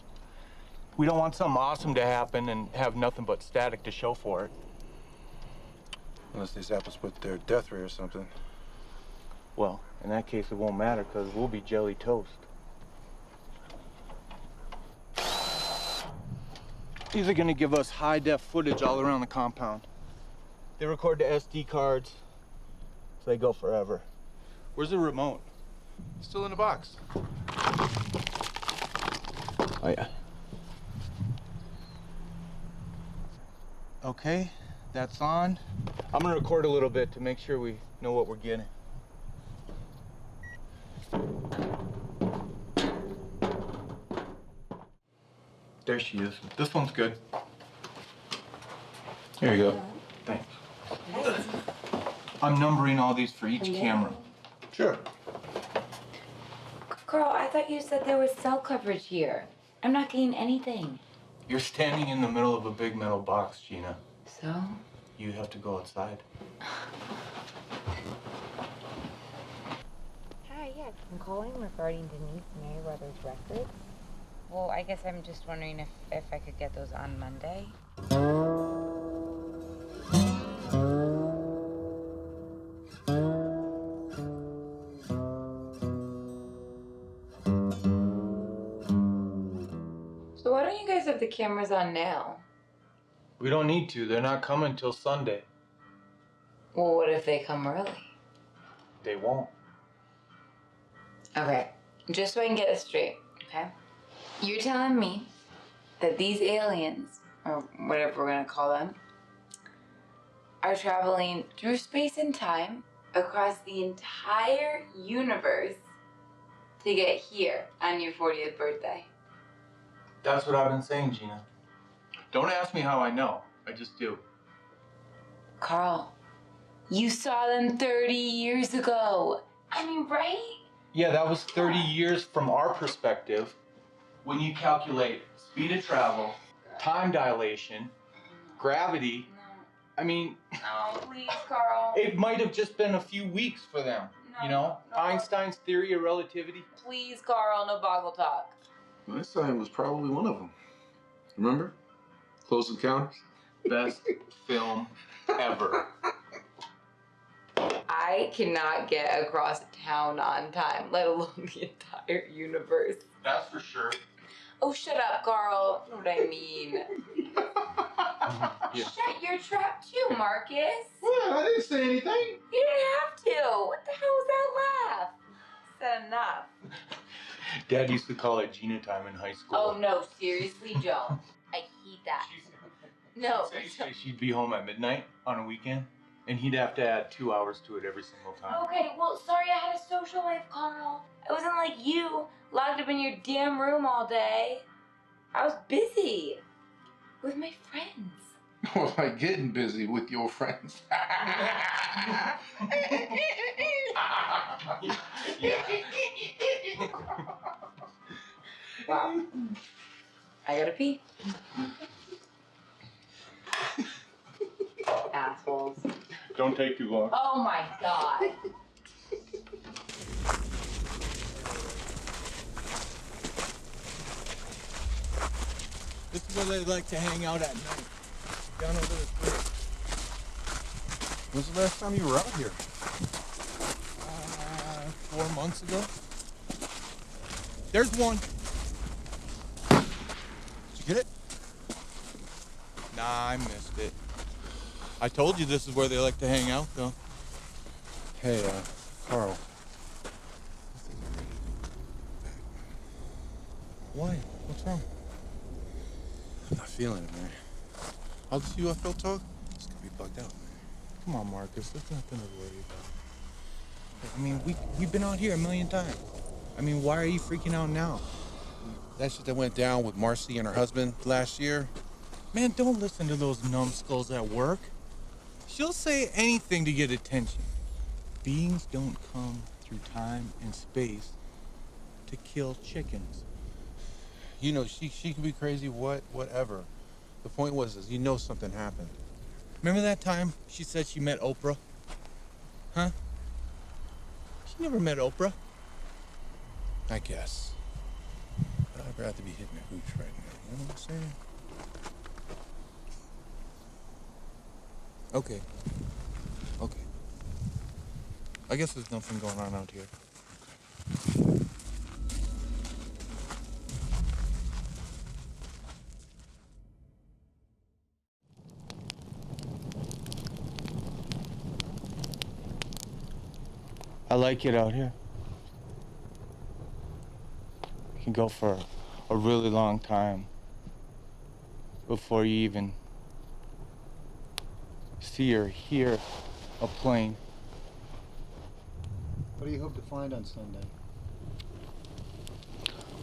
We don't want something awesome to happen and have nothing but static to show for it. Unless these apples put their death ray or something. Well, in that case, it won't matter because we'll be jelly toast. These are gonna give us high-def footage all around the compound. They record to SD cards, so they go forever. Where's the remote? Still in the box. Oh, yeah. Okay, that's on. I'm gonna record a little bit to make sure we know what we're getting. There she is. This one's good. Here you go. Thanks. I'm numbering all these for each camera. Sure. Carl, I thought you said there was cell coverage here. I'm not getting anything. You're standing in the middle of a big metal box, Gina. So? You have to go outside. Hi, yes. I'm calling regarding Denise Merryweather's records. Well, I guess I'm just wondering if I could get those on Monday. So why don't you guys have the cameras on now? We don't need to. They're not coming till Sunday. Well, what if they come early? They won't. Okay, just so I can get this straight, okay? You're telling me that these aliens, or whatever we're gonna call them, are traveling through space and time across the entire universe to get here on your 40th birthday. That's what I've been saying, Gina. Don't ask me how I know. I just do. Carl, you saw them 30 years ago. I mean, right? Yeah, that was 30 years from our perspective. When you calculate speed of travel, time dilation, gravity, I mean... No, please, Carl. It might have just been a few weeks for them, you know? Einstein's theory of relativity. Please, Carl, no boggle talk. Einstein was probably one of them. Remember? Close Encounters? Best film ever. I cannot get across town on time, let alone the entire universe. That's for sure. Oh, shut up, Carl. You know what I mean. Yeah. Shut your trap too, Marcus. Well, I didn't say anything. You didn't have to. What the hell was that laugh? Said enough. Dad used to call it Gina time in high school. Oh, no, seriously, don't. I hate that. No. She'd be home at midnight on a weekend, and he'd have to add 2 hours to it every single time. Okay, well, sorry I had a social life, Carl. It wasn't like you, locked up in your damn room all day. I was busy with my friends. Well, like getting busy with your friends. Wow. I gotta pee. Assholes. Don't take too long. Oh my god. This is where they like to hang out at night. Down over this bridge. When's the last time you were out here? 4 months ago. There's one. Did you get it? Nah, I missed it. I told you this is where they like to hang out, though. Hey, Carl. Why? What's wrong? I'm not feeling it, man. How's this UFO talk? It's gonna be bugged out, man. Come on, Marcus. There's nothing to worry about. I mean, we've been out here a million times. I mean, why are you freaking out now? That shit that went down with Marcy and her husband last year. Man, don't listen to those numbskulls at work. She'll say anything to get attention. Beings don't come through time and space to kill chickens. You know, she could be crazy, whatever. The point was, you know something happened. Remember that time she said she met Oprah? Huh? She never met Oprah. I guess. But I'd rather be hitting a hooch right now. You know what I'm saying? Okay. I guess there's nothing going on out here. I like it out here. You can go for a really long time before you even see or hear a plane. What do you hope to find on Sunday?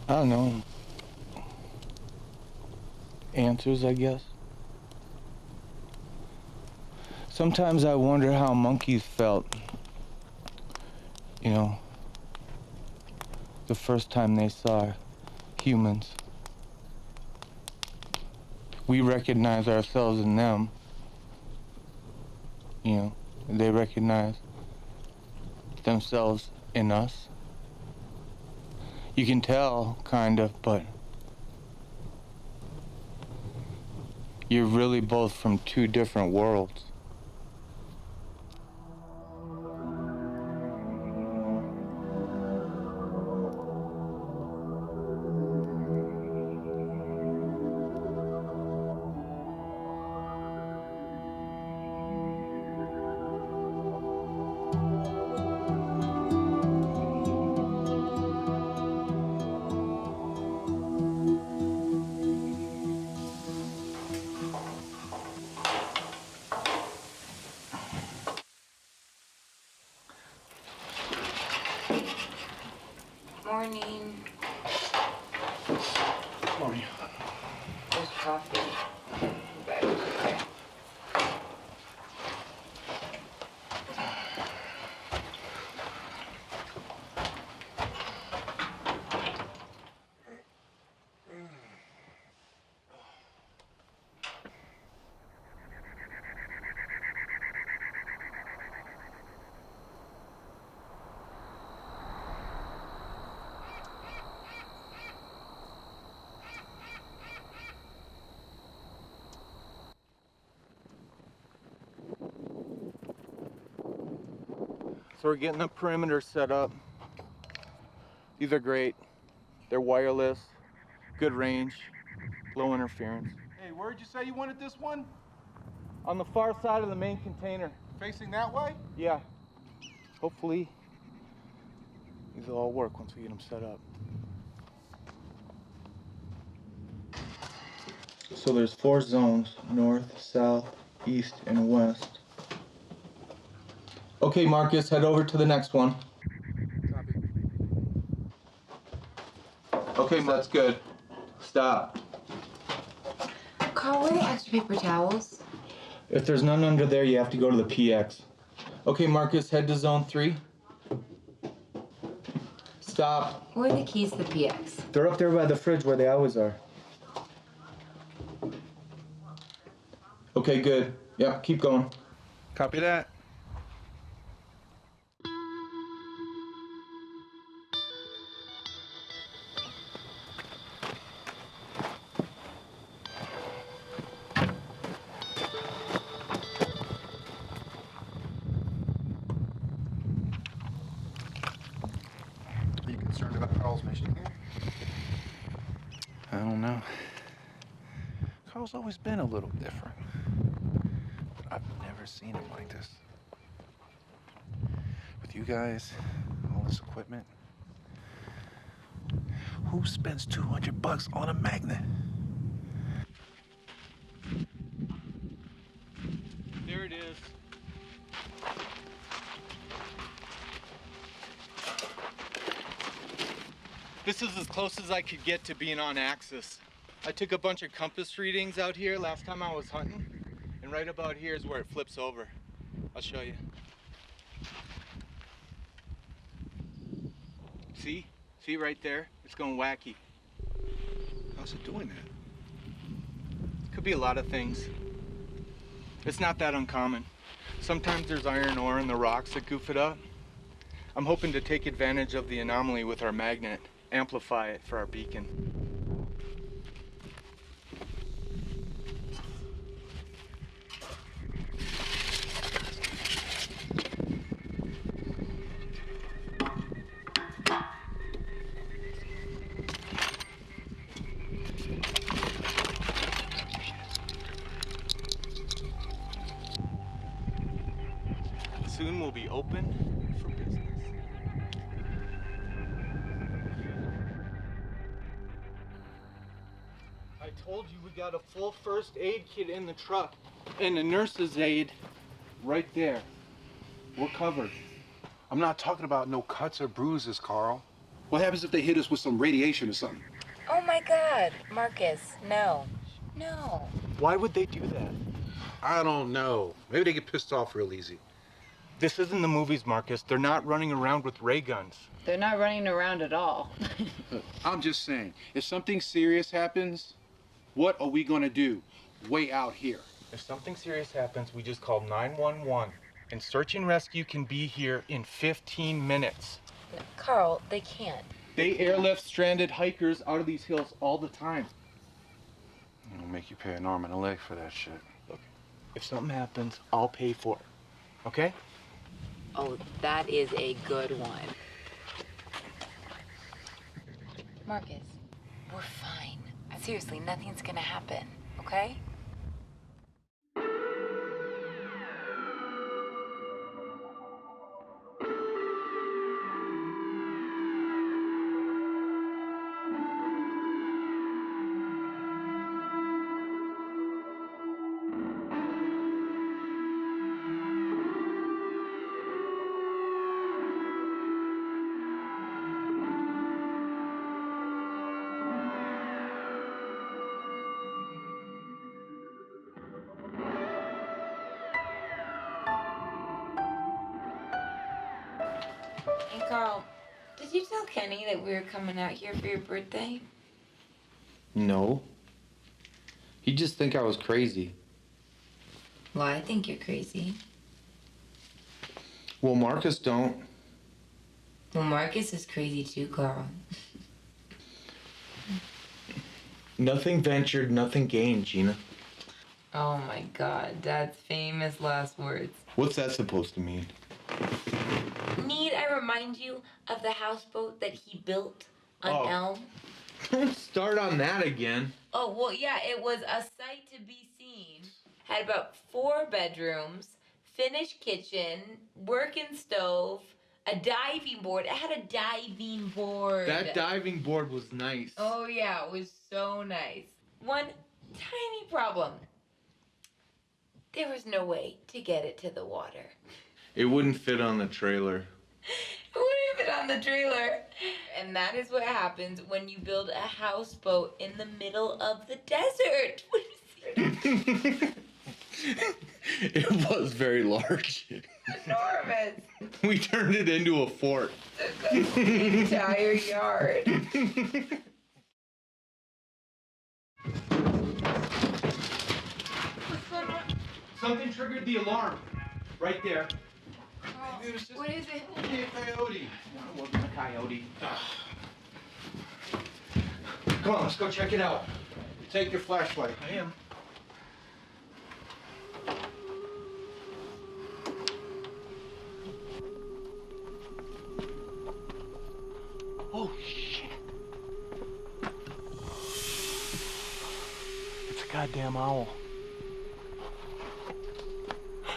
I don't know. Answers, I guess. Sometimes I wonder how monkeys felt, you know, the first time they saw humans. We recognize ourselves in them, you know, they recognize themselves in us. You can tell, kind of, but you're really both from two different worlds. Morning. Morning. There's coffee. So we're getting the perimeter set up. These are great. They're wireless, good range, low interference. Hey, where'd you say you wanted this one? On the far side of the main container. Facing that way? Yeah. Hopefully, these will all work once we get them set up. So there's 4 zones, north, south, east, and west. Okay, Marcus, head over to the next one. Okay, that's good. Stop. Carl, where are the extra paper towels? If there's none under there, you have to go to the PX. Okay, Marcus, head to zone 3. Stop. Where are the keys to the PX? They're up there by the fridge where they always are. Okay, good. Yep, keep going. Copy that. Are you concerned about Carl's mission here? I don't know. Carl's always been a little different. But I've never seen him like this. With you guys, all this equipment. Who spends $200 on a magnet? There it is. This is as close as I could get to being on axis. I took a bunch of compass readings out here last time I was hunting, and right about here is where it flips over. I'll show you. See? See right there? It's going wacky. How's it doing that? Could be a lot of things. It's not that uncommon. Sometimes there's iron ore in the rocks that goof it up. I'm hoping to take advantage of the anomaly with our magnet, amplify it for our beacon. Soon we'll be open for business. I told you we got a full first aid kit in the truck. And a nurse's aid right there. We're covered. I'm not talking about no cuts or bruises, Carl. What happens if they hit us with some radiation or something? Oh my God, Marcus, no. No. Why would they do that? I don't know. Maybe they get pissed off real easy. This isn't the movies, Marcus. They're not running around with ray guns. They're not running around at all. I'm just saying, if something serious happens, what are we gonna do? Way out here. If something serious happens, we just call 911. And search and rescue can be here in 15 minutes. Carl, they can't. They airlift stranded hikers out of these hills all the time. It'll make you pay an arm and a leg for that shit. Look, if something happens, I'll pay for it. Okay? Oh, that is a good one. Marcus, we're fine. Seriously, nothing's gonna happen, okay? Hey, Carl, did you tell Kenny that we were coming out here for your birthday? No. He'd just think I was crazy. Well, I think you're crazy. Well, Marcus don't. Well, Marcus is crazy too, Carl. Nothing ventured, nothing gained, Gina. Oh my God, Dad's famous last words. What's that supposed to mean? Need I remind you of the houseboat that he built on Elm? Don't start on that again. Oh, well, yeah, it was a sight to be seen. Had about 4 bedrooms, finished kitchen, working stove, a diving board. It had a diving board. That diving board was nice. Oh, yeah, it was so nice. One tiny problem. There was no way to get it to the water. It wouldn't fit on the trailer. It wouldn't fit on the trailer. And that is what happens when you build a houseboat in the middle of the desert. It was very large. Enormous. We turned it into a fort. The entire yard. Something triggered the alarm. Right there. Oh, what is it? Maybe a coyote. No, it wasn't a coyote. Come on, let's go check it out. Take your flashlight. I am. Oh, shit. It's a goddamn owl.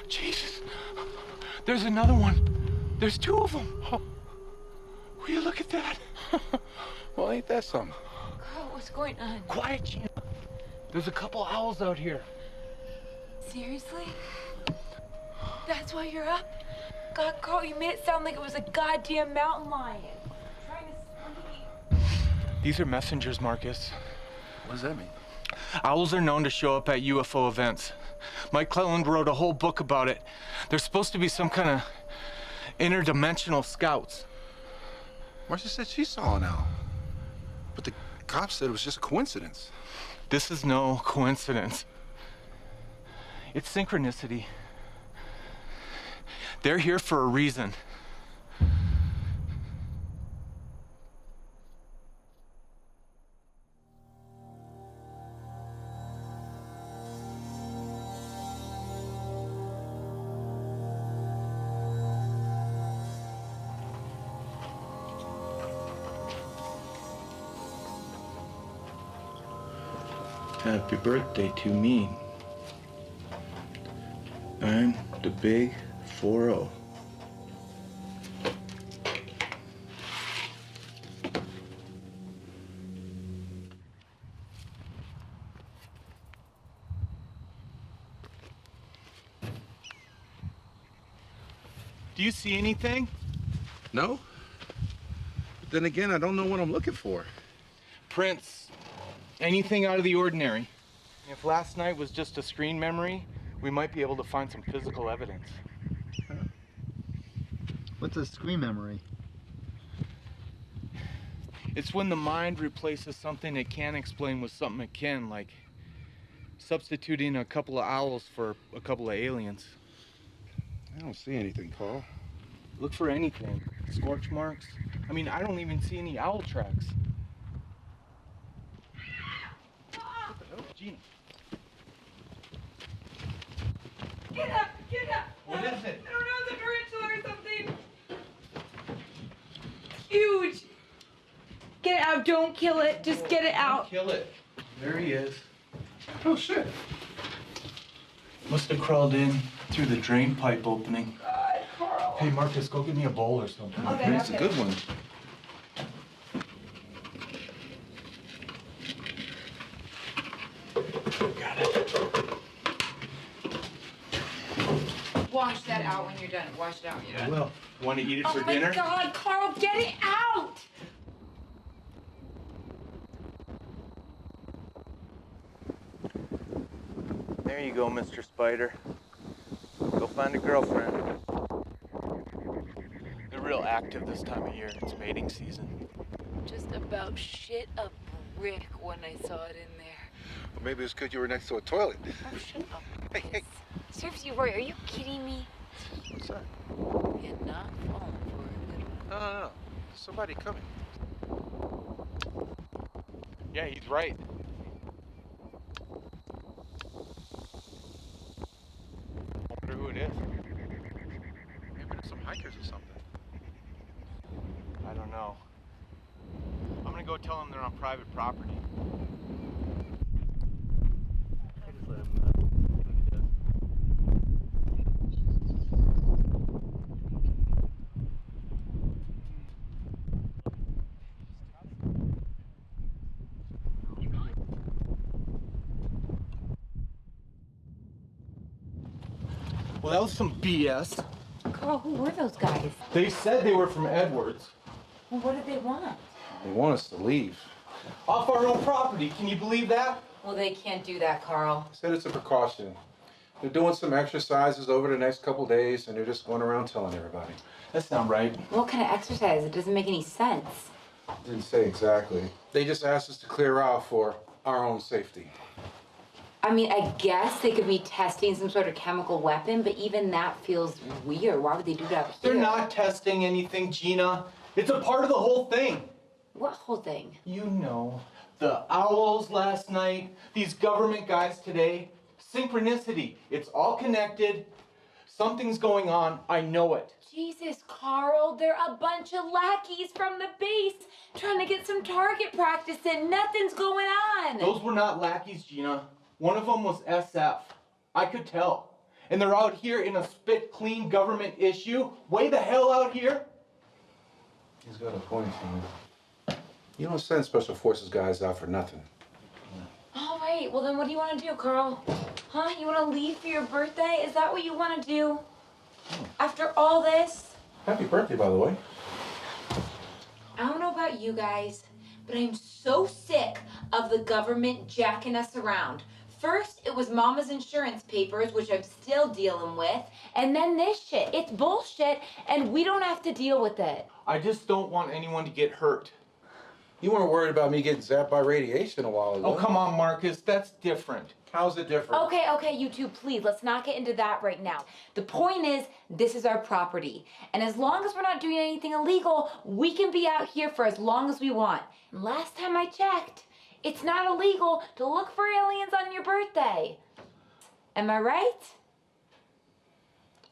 Jesus. There's another one. There's 2 of them. Oh. Will you look at that? Well, ain't that something? Carl, what's going on? Quiet, Gina. There's a couple owls out here. Seriously? That's why you're up? God, Carl, you made it sound like it was a goddamn mountain lion. Trying to sleep. These are messengers, Marcus. What does that mean? Owls are known to show up at UFO events. Mike Cleland wrote a whole book about it. They're supposed to be some kind of interdimensional scouts. Marcia said she saw an owl. But the cops said it was just a coincidence. This is no coincidence. It's synchronicity. They're here for a reason. Happy birthday to me. I'm the big 4-0. Do you see anything? No. But then again, I don't know what I'm looking for. Prints. Anything out of the ordinary. If last night was just a screen memory, we might be able to find some physical evidence. What's a screen memory? It's when the mind replaces something it can't explain with something it can, like substituting a couple of owls for a couple of aliens. I don't see anything, Carl. Look for anything. Scorch marks. I mean, I don't even see any owl tracks. What the hell, Gina? Get up! Get up! What is it? I don't know, it's a tarantula or something. Huge! Get it out, don't kill it, just get it out. Kill it. There he is. Oh, shit. Must have crawled in through the drain pipe opening. God, Carl. Hey, Marcus, go get me a bowl or something. Okay, That's a good one. Got it. Wash that out when you're done. Wash it out when you're done. Well, want to eat it for Oh my dinner? God, Carl, get it out! There you go, Mr. Spider. Go find a girlfriend. They're real active this time of year. It's mating season. Just about shit a brick when I saw it in there. Well, maybe it's because you were next to a toilet. Oh, shut up. Hey, hey. Serves you right. Are you kidding me? What's that? You're not falling for it. No. Somebody coming. Yeah, he's right. I wonder who it is. Maybe there's some hikers or something. I don't know. I'm gonna go tell them they're on private property. I just let him do what he does. Well, that was some BS. Carl, who were those guys? They said they were from Edwards. Well, what did they want? They want us to leave. Off our own property. Can you believe that? Well, they can't do that, Carl. I said it's a precaution. They're doing some exercises over the next couple days, and they're just going around telling everybody. That's not right. What kind of exercise? It doesn't make any sense. Didn't say exactly. They just asked us to clear out for our own safety. I mean, I guess they could be testing some sort of chemical weapon, but even that feels weird. Why would they do that here? They're not testing anything, Gina. It's a part of the whole thing. What whole thing? You know, the owls last night, these government guys today. Synchronicity. It's all connected. Something's going on. I know it. Jesus, Carl, they're a bunch of lackeys from the base trying to get some target practice in. Nothing's going on. Those were not lackeys, Gina. One of them was SF. I could tell. And they're out here in a spit-clean government issue. Way the hell out here. He's got a point, Gina. You don't send special forces guys out for nothing. All right, well then what do you want to do, Carl? Huh? You want to leave for your birthday? Is that what you want to do? After all this? Happy birthday, by the way. I don't know about you guys, but I'm so sick of the government jacking us around. First, it was Mama's insurance papers, which I'm still dealing with, and then this shit. It's bullshit, and we don't have to deal with it. I just don't want anyone to get hurt. You weren't worried about me getting zapped by radiation a while ago. Oh, come on, Marcus. That's different. How's it different? Okay, you two, please, let's not get into that right now. The point is, this is our property. And as long as we're not doing anything illegal, we can be out here for as long as we want. And last time I checked, it's not illegal to look for aliens on your birthday. Am I right?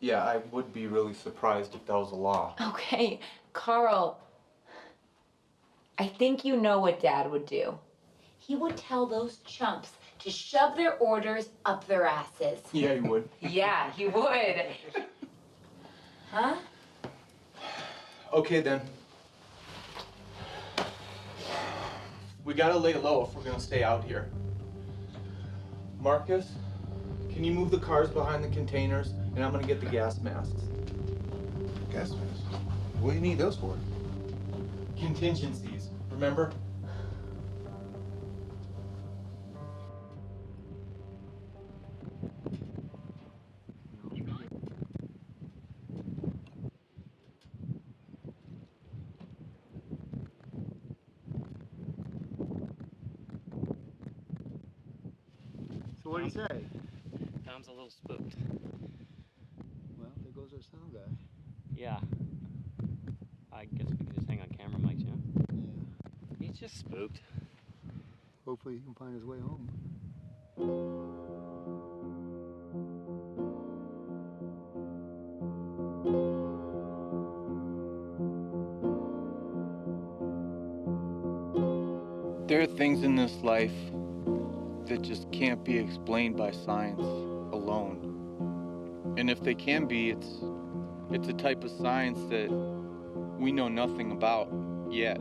Yeah, I would be really surprised if that was a law. Okay, Carl, I think you know what Dad would do. He would tell those chumps to shove their orders up their asses. Yeah, he would. Yeah, he would. Huh? Okay, then. We gotta lay low if we're gonna stay out here. Marcus, can you move the cars behind the containers? And I'm gonna get the gas masks. Gas mask. What do you need those for? Contingencies, remember? So what do you say? Tom's a little spooked. Well, there goes our sound guy. Yeah. I guess we can just hang on camera mics, yeah? Yeah. He's just spooked. Hopefully he can find his way home. There are things in this life that just can't be explained by science alone. And if they can be, it's a type of science that we know nothing about yet.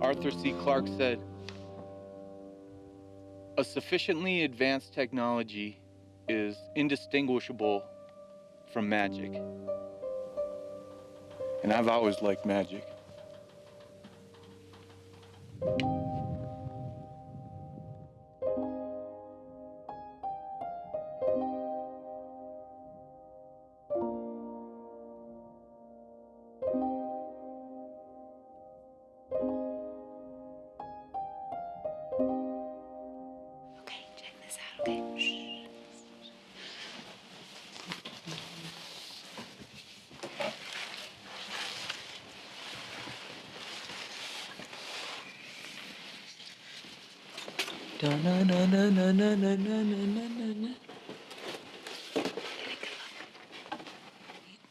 Arthur C. Clarke said, "A sufficiently advanced technology is indistinguishable from magic." And I've always liked magic. Okay, check this out, okay? Shh.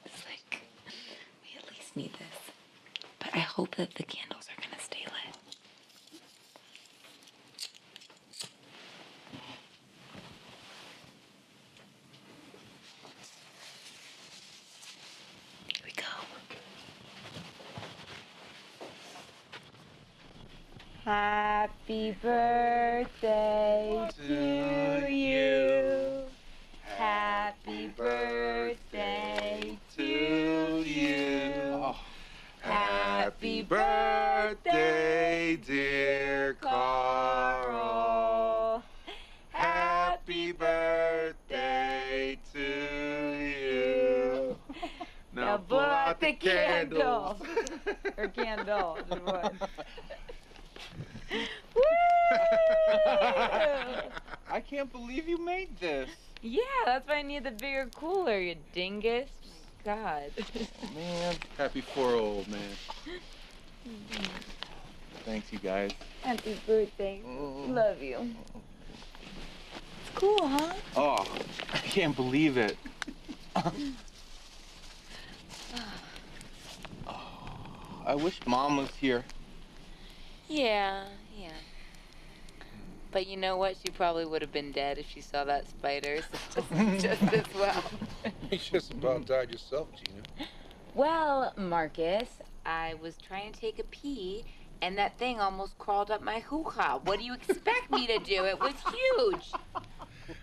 It's like, we at least need this. But I hope that the candles are gonna stay lit. Here we go. Happy birthday to you. Happy birthday to you. Happy birthday, dear Carl. Happy birthday to you. Now blow out the candles. Or candle, just one. Woo! I can't believe you made this. Yeah, that's why I need the bigger cooler, you dingus. God. Oh, man. Happy 4-0, man. Thanks, you guys. Happy birthday. Love you. It's cool, huh? Oh, I can't believe it. I wish Mom was here. Yeah. But you know what? She probably would have been dead if she saw that spider, so just as well. You just about died yourself, Gina. Well, Marcus, I was trying to take a pee, and that thing almost crawled up my hoo-ha. What do you expect me to do? It was huge.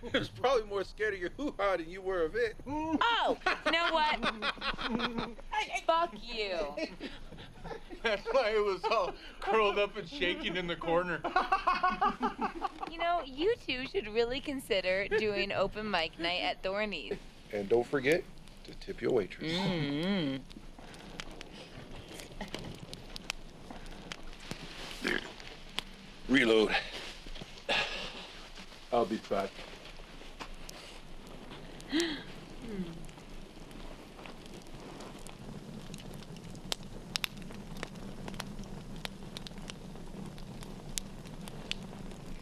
It was probably more scared of your hoo-ha than you were of it. Oh, you know what? Fuck you. That's why it was all curled up and shaking in the corner. You know, you two should really consider doing open mic night at Thorny's. And don't forget to tip your waitress. Mm-hmm. Reload. I'll be back.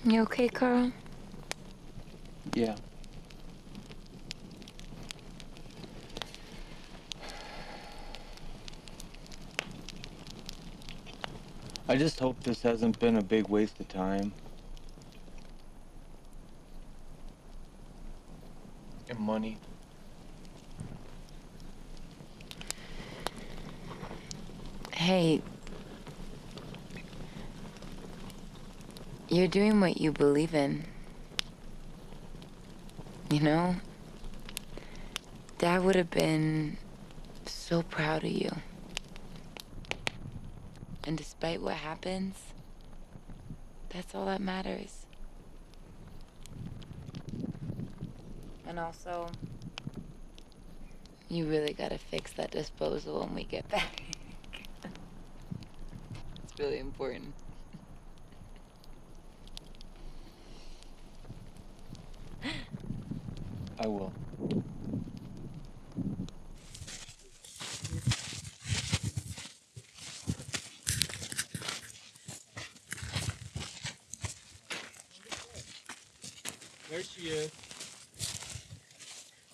You okay, Carl? Yeah. I just hope this hasn't been a big waste of time. And money. Hey, you're doing what you believe in. You know? Dad would have been so proud of you. And despite what happens, that's all that matters. And also, you really gotta fix that disposal when we get back. It's really important. I will. There she is.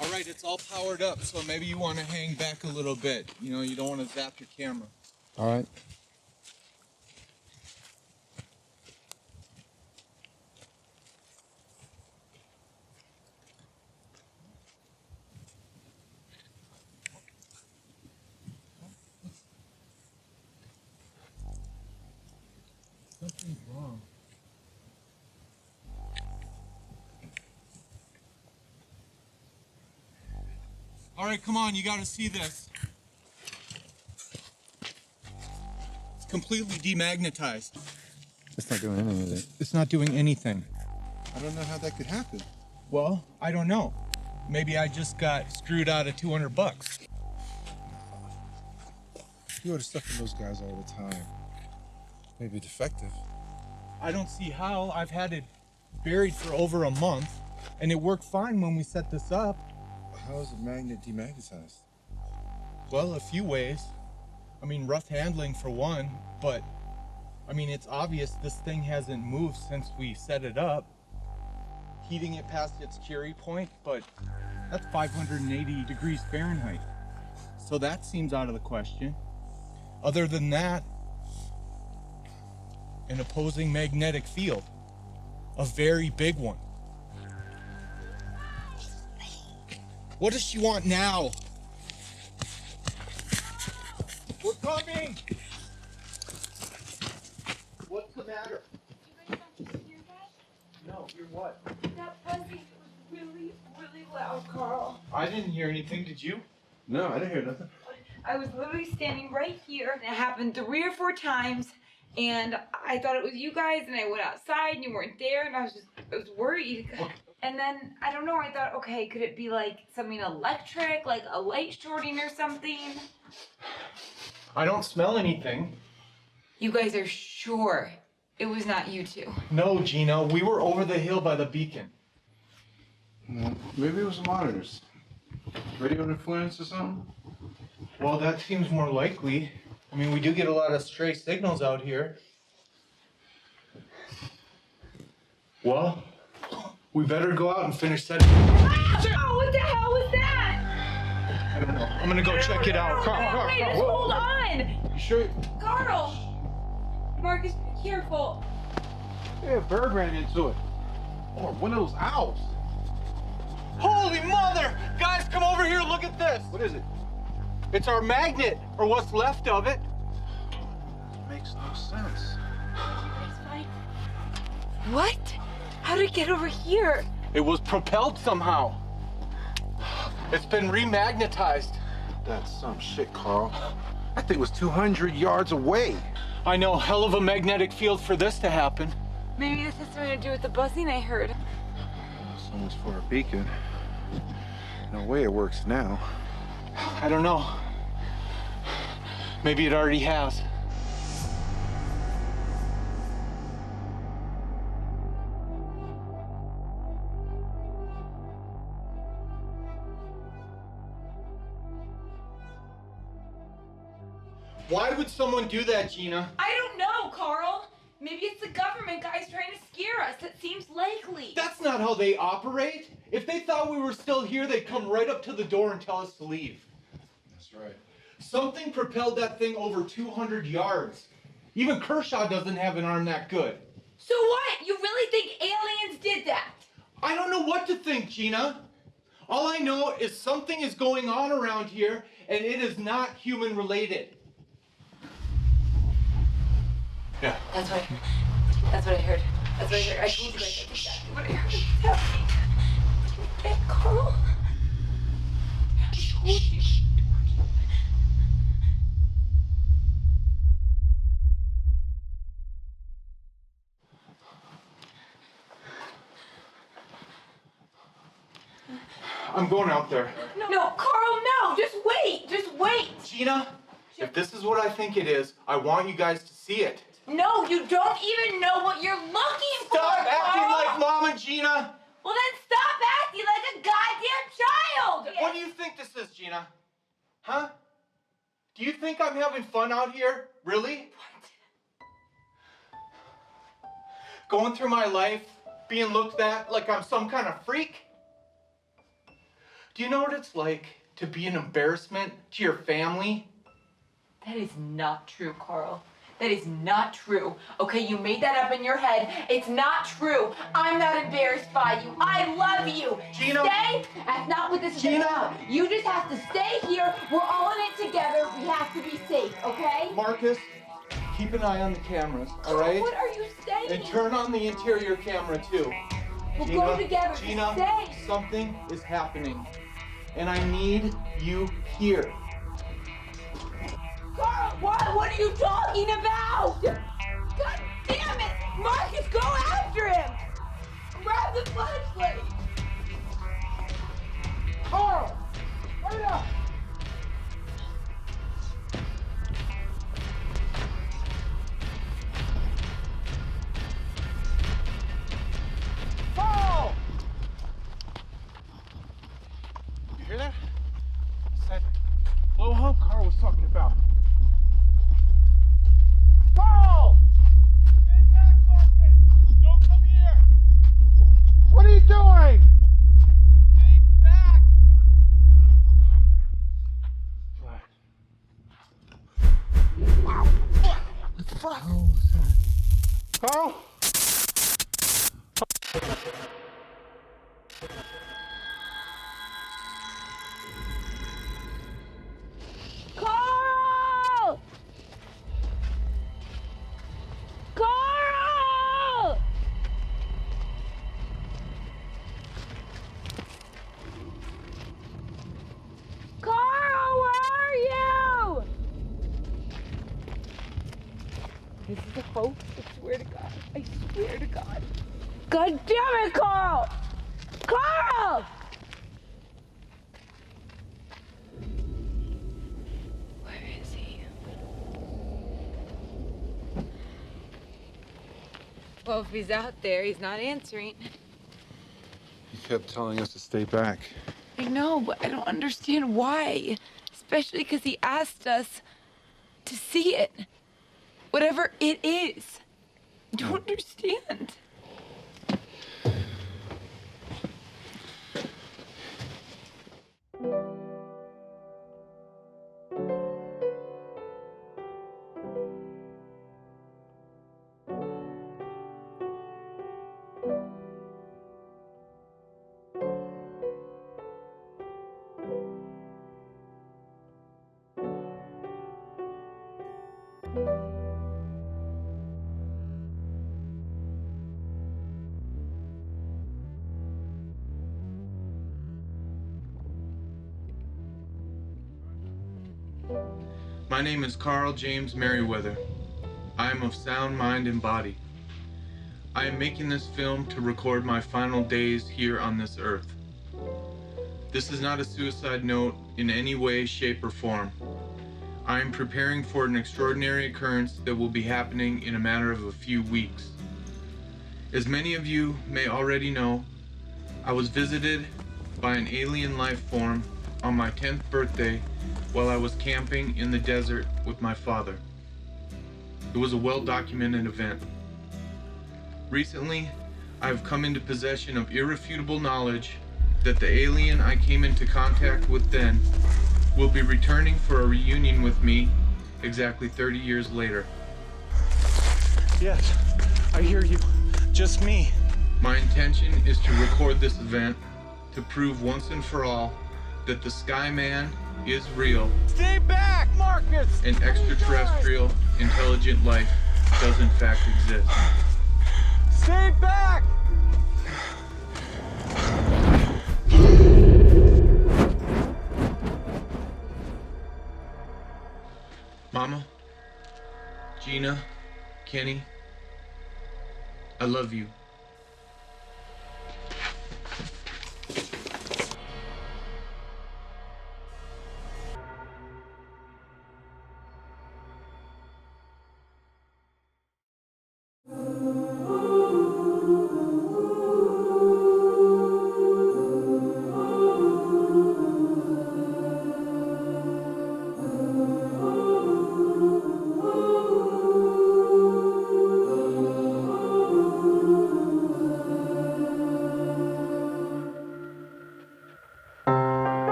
All right, it's all powered up, so maybe you want to hang back a little bit. You know, you don't want to zap your camera. All right. Something's wrong. All right, come on, you gotta see this. It's completely demagnetized. It's not doing anything. It's not doing anything. I don't know how that could happen. Well, I don't know. Maybe I just got screwed out of $200. You order stuff from those guys all the time. Maybe defective. I don't see how. I've had it buried for over a month, and it worked fine when we set this up. How is a magnet demagnetized? Well, a few ways. I mean, rough handling for one, but I mean, it's obvious this thing hasn't moved since we set it up. Heating it past its Curie point, but that's 580 degrees Fahrenheit. So that seems out of the question. Other than that, an opposing magnetic field, a very big one. What does she want now? We're coming! What's the matter? You guys don't hear that? No, hear what? That buzzing was really, really loud, Carl. I didn't hear anything, did you? No, I didn't hear nothing. I was literally standing right here, and it happened 3 or 4 times, and I thought it was you guys, and I went outside, and you weren't there, and I was worried. Okay. And then, I don't know, I thought, okay, could it be like something electric, like a light shorting or something? I don't smell anything. You guys are sure it was not you two? No, Gina, we were over the hill by the beacon. Maybe it was the monitors. Radio interference or something? Well, that seems more likely. I mean, we do get a lot of stray signals out here. Well, we better go out and finish setting. Oh, what the hell was that? I don't know. I'm gonna go check it out. Carl, Wait, just hold on. You sure? Carl! Marcus, be careful. Yeah, a bird ran into it. Or one of those owls. Holy mother! Guys, come over here, look at this. What is it? It's our magnet, or what's left of it. Makes no sense. What? How did it get over here? It was propelled somehow. It's been remagnetized. That's some shit, Carl. That thing was 200 yards away. I know, hell of a magnetic field for this to happen. Maybe this has something to do with the buzzing I heard. So much for a beacon. No way it works now. I don't know. Maybe it already has. Why would someone do that, Gina? I don't know, Carl. Maybe it's the government guys trying to scare us. That seems likely. That's not how they operate. If they thought we were still here, they'd come right up to the door and tell us to leave. That's right. Something propelled that thing over 200 yards. Even Kershaw doesn't have an arm that good. So what? You really think aliens did that? I don't know what to think, Gina. All I know is something is going on around here, and it is not human related. Yeah. That's what I heard. That's what I heard. I told you guys that's exactly what I heard was happening. Carl? I told you. I'm going out there. No, Carl, no! Just wait! Just wait! Gina, if this is what I think it is, I want you guys to see it. No, you don't even know what you're looking for, Stop acting Carl! like Mom and Gina! Well, then stop acting like a goddamn child! What do you think this is, Gina? Huh? Do you think I'm having fun out here? Really? What? Going through my life, being looked at like I'm some kind of freak? Do you know what it's like to be an embarrassment to your family? That is not true, Carl. That is not true. Okay, you made that up in your head. It's not true. I'm not embarrassed by you. I love you. Gina. Stay. That's not what this is about. You just have to stay here. We're all in it together. We have to be safe, okay? Marcus, keep an eye on the cameras, all right? What are you saying? And turn on the interior camera, too. We'll Gina, go together. Gina, Stay. something is happening. And I need you here. Carl, what are you talking about? God damn it! Marcus, go after him! Grab the flashlight! Carl! Hurry up! Carl! You hear that? It's that blow hub Carl was talking about. Carl! Stay back, Marcus! Don't come here! What are you doing? Stay back! What the fuck? Carl? Carl! Carl! Carl, where are you? This is a hoax. I swear to God. I swear to God. God damn it, Carl! Carl! Where is he? Well, if he's out there, he's not answering. He kept telling us to stay back. I know, but I don't understand why. Especially because he asked us to see it. Whatever it is. I don't understand. My name is Carl James Merryweather. I am of sound mind and body. I am making this film to record my final days here on this earth. This is not a suicide note in any way, shape, or form. I am preparing for an extraordinary occurrence that will be happening in a matter of a few weeks. As many of you may already know, I was visited by an alien life form on my 10th birthday while I was camping in the desert with my father. It was a well-documented event. Recently, I have come into possession of irrefutable knowledge that the alien I came into contact with then will be returning for a reunion with me exactly 30 years later. Yes, I hear you. Just me. My intention is to record this event to prove once and for all that the Skyman is real. Stay back, Marcus! And extraterrestrial intelligent life does in fact exist. Stay back! Mama, Gina, Kenny, I love you.